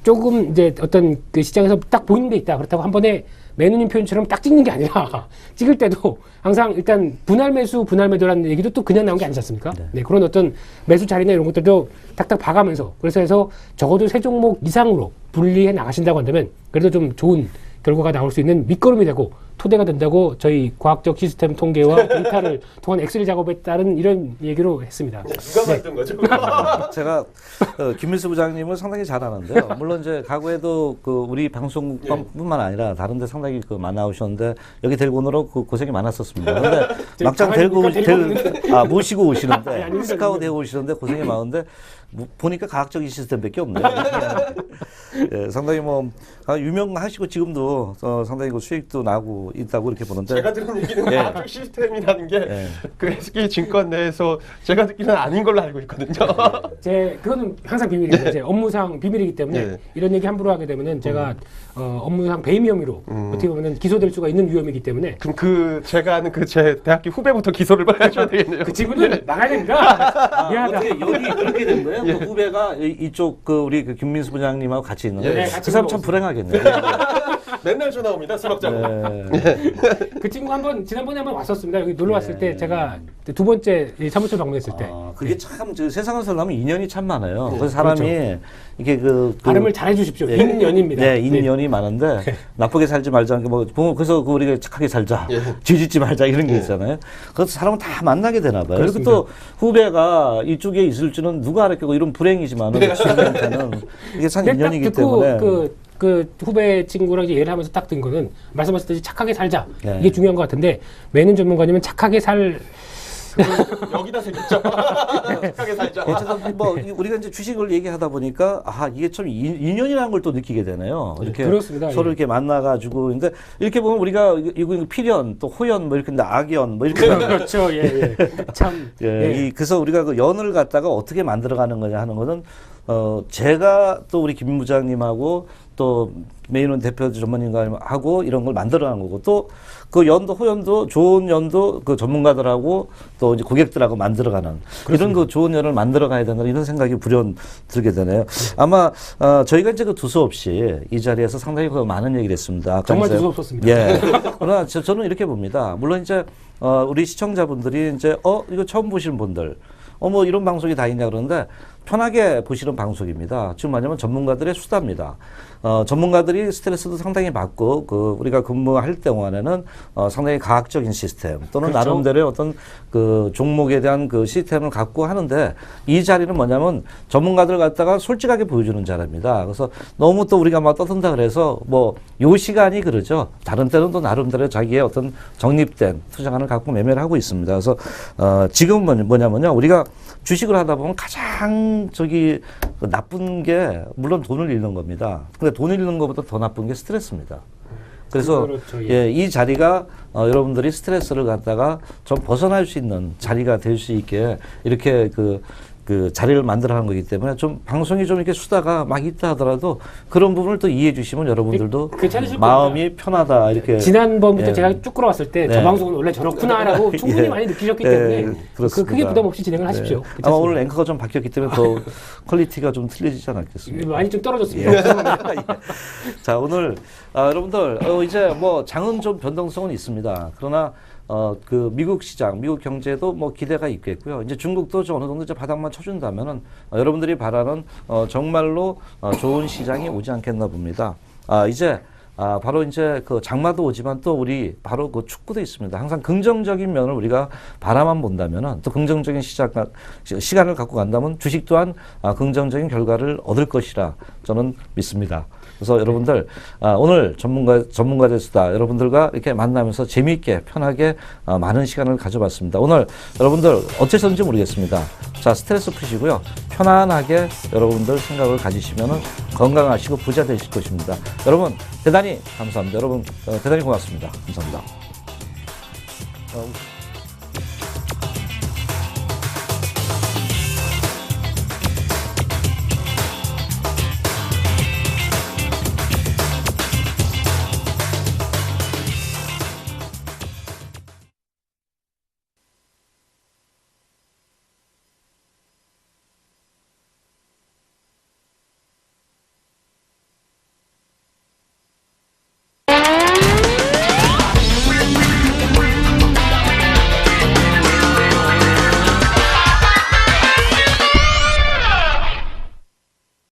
조금 이제 어떤 시장에서 딱 보이는 게 있다 그렇다고 한 번에 매누님 표현처럼 딱 찍는 게 아니라 찍을 때도 항상 일단 분할 매수 분할 매도라는 얘기도 또 그냥 나온 게 아니지 않습니까? 그런 어떤 매수 자리나 이런 것들도 탁탁 봐가면서 그래서 적어도 3종목 이상으로 분리해 나가신다고 한다면 그래도 좀 좋은 결과가 나올 수 있는 밑거름이 되고 토대가 된다고 저희 과학적 시스템 통계와 데이터를 통한 엑셀 작업에 따른 이런 얘기로 했습니다. 누가 만든 거죠? 제가 김민수 부장님을 상당히 잘 아는데요. 물론 이제 과거에도 우리 방송뿐만 아니라 다른 데 상당히 나오셨는데 여기 데리고 오느라 고생이 많았었습니다. 근데 막상 모시고 오시는데 스카우트 되고 오시는데 고생이 많은데 보니까 과학적인 시스템밖에 없네요. 상당히 유명하시고 지금도 상당히 수익도 나고 있다고 이렇게 보는데 제가 들은 얘기는 과학적 시스템이라는 게 SK 증권 내에서 제가 듣기는 아닌 걸로 알고 있거든요. 그거는 항상 비밀입니다. 제 업무상 비밀이기 때문에 이런 얘기 함부로 하게 되면은 제가 업무상 배임 혐의로 어떻게 보면 기소될 수가 있는 위험이기 때문에 그럼 제가 아는 제 대학교 후배부터 기소를 받아줘야 되겠네요. 그 친구는 나가야 됩니다. 미안하다. 어떻게 여기 그렇게 된 거예요? 그 후배가 이쪽 우리 김민수 부장님하고 같이 있는데 그 사람 참 불행하겠네요. 맨날 전화 옵니다. 수락자고. 그 친구 지난번에 한번 왔었습니다. 여기 놀러 왔을 때 제가 2번째 사무실 방문했을 때. 그게 참 세상을 살려면 인연이 참 많아요. 그래서 사람이 이게 발음을 잘해 주십시오. 인연입니다. 네, 인연이 많은데 나쁘게 살지 말자. 그래서 우리가 착하게 살자. 죄짓지 말자 이런 게 있잖아요. 그래서 사람은 다 만나게 되나 봐요. 그리고 또 후배가 이쪽에 있을 줄은 누가 알았겠고 이런 불행이지만은 친구한테는 이게 참 인연이기 때문에. 그 후배 친구랑 이제 얘기를 하면서 딱 든 거는 말씀하셨듯이 착하게 살자 이게 중요한 것 같은데 매는 전문가님은 착하게 살 여기다 새겼죠. 착하게 살자. 어쨌든 뭐 우리가 이제 주식을 얘기하다 보니까 아 이게 참 인연이라는 걸 또 느끼게 되네요. 이렇게 그렇습니다. 서로 예. 이렇게 만나가지고 근데 이렇게 보면 우리가 이거 필연 또 호연 뭐 이렇게 악연 뭐 이렇게 그렇죠. 예, 예. 참. 예, 그래서 우리가 그 연을 갖다가 어떻게 만들어가는 거냐 하는 것은 제가 또 우리 김 부장님하고 또 메인원 대표 전문가님 하고 이런 걸 만들어가는 거고 또 그 연도 호연도 좋은 연도 그 전문가들하고 또 이제 고객들하고 만들어가는 이런 그 좋은 연을 만들어가야 된다 이런 생각이 불현 들게 되네요. 아마 저희가 이제 그 두서없이 이 자리에서 상당히 그 많은 얘기를 했습니다. 아까 정말 이제 두서없었습니다. 예. 그러나 저는 이렇게 봅니다. 물론 이제 우리 시청자분들이 이제 이거 처음 보시는 분들 뭐 이런 방송이 다 있냐 그러는데 편하게 보시는 방송입니다. 지금 뭐냐면 전문가들의 수다입니다. 전문가들이 스트레스도 상당히 받고 그 우리가 근무할 동안에는 상당히 과학적인 시스템 또는 그렇죠. 나름대로의 어떤 그 종목에 대한 그 시스템을 갖고 하는데 이 자리는 뭐냐면 전문가들 갖다가 솔직하게 보여주는 자리입니다. 그래서 너무 또 우리가 막 떠든다 그래서 뭐 요 시간이 그러죠. 다른 때는 또 나름대로 자기의 어떤 정립된 투자관을 갖고 매매를 하고 있습니다. 그래서 지금은 뭐냐면요. 우리가 주식을 하다 보면 가장 나쁜 게 물론 돈을 잃는 겁니다. 근데 돈을 잃는 것보다 더 나쁜 게 스트레스입니다. 그래서 그렇죠, 예. 예, 이 자리가 여러분들이 스트레스를 갖다가 좀 벗어날 수 있는 자리가 될 수 있게 이렇게 그 자리를 만들어 하는 거기 때문에 좀 방송이 좀 이렇게 수다가 막 있다 하더라도 그런 부분을 또 이해해 주시면 여러분들도 괜찮으실 마음이 편하다 이렇게 지난번부터 예. 제가 쭉 끌어왔을 때 저 네. 방송은 원래 저렇구나라고 충분히 예. 많이 느끼셨기 예, 때문에 그렇습니다. 크게 부담 없이 진행을 하십시오. 아마 괜찮습니다. 오늘 앵커가 좀 바뀌었기 때문에 더 퀄리티가 좀 틀려지지 않았겠습니까? 많이 좀 떨어졌습니다. 예. 자, 오늘 여러분들 이제 뭐 장은 좀 변동성은 있습니다. 그러나 그 미국 시장, 미국 경제도 뭐 기대가 있겠고요. 이제 중국도 좀 어느 정도 이제 바닥만 쳐준다면은 여러분들이 바라는 정말로 좋은 시장이 오지 않겠나 봅니다. 이제 바로 이제 그 장마도 오지만 또 우리 바로 그 축구도 있습니다. 항상 긍정적인 면을 우리가 바라만 본다면은 또 긍정적인 시간을 갖고 간다면 주식 또한 긍정적인 결과를 얻을 것이라 저는 믿습니다. 그래서 여러분들 오늘 전문가들 수다 여러분들과 이렇게 만나면서 재미있게 편하게 많은 시간을 가져봤습니다. 오늘 여러분들 어째서인지 모르겠습니다. 자, 스트레스 푸시고요. 편안하게 여러분들 생각을 가지시면은 건강하시고 부자 되실 것입니다. 여러분 대단히 감사합니다. 여러분 대단히 고맙습니다. 감사합니다.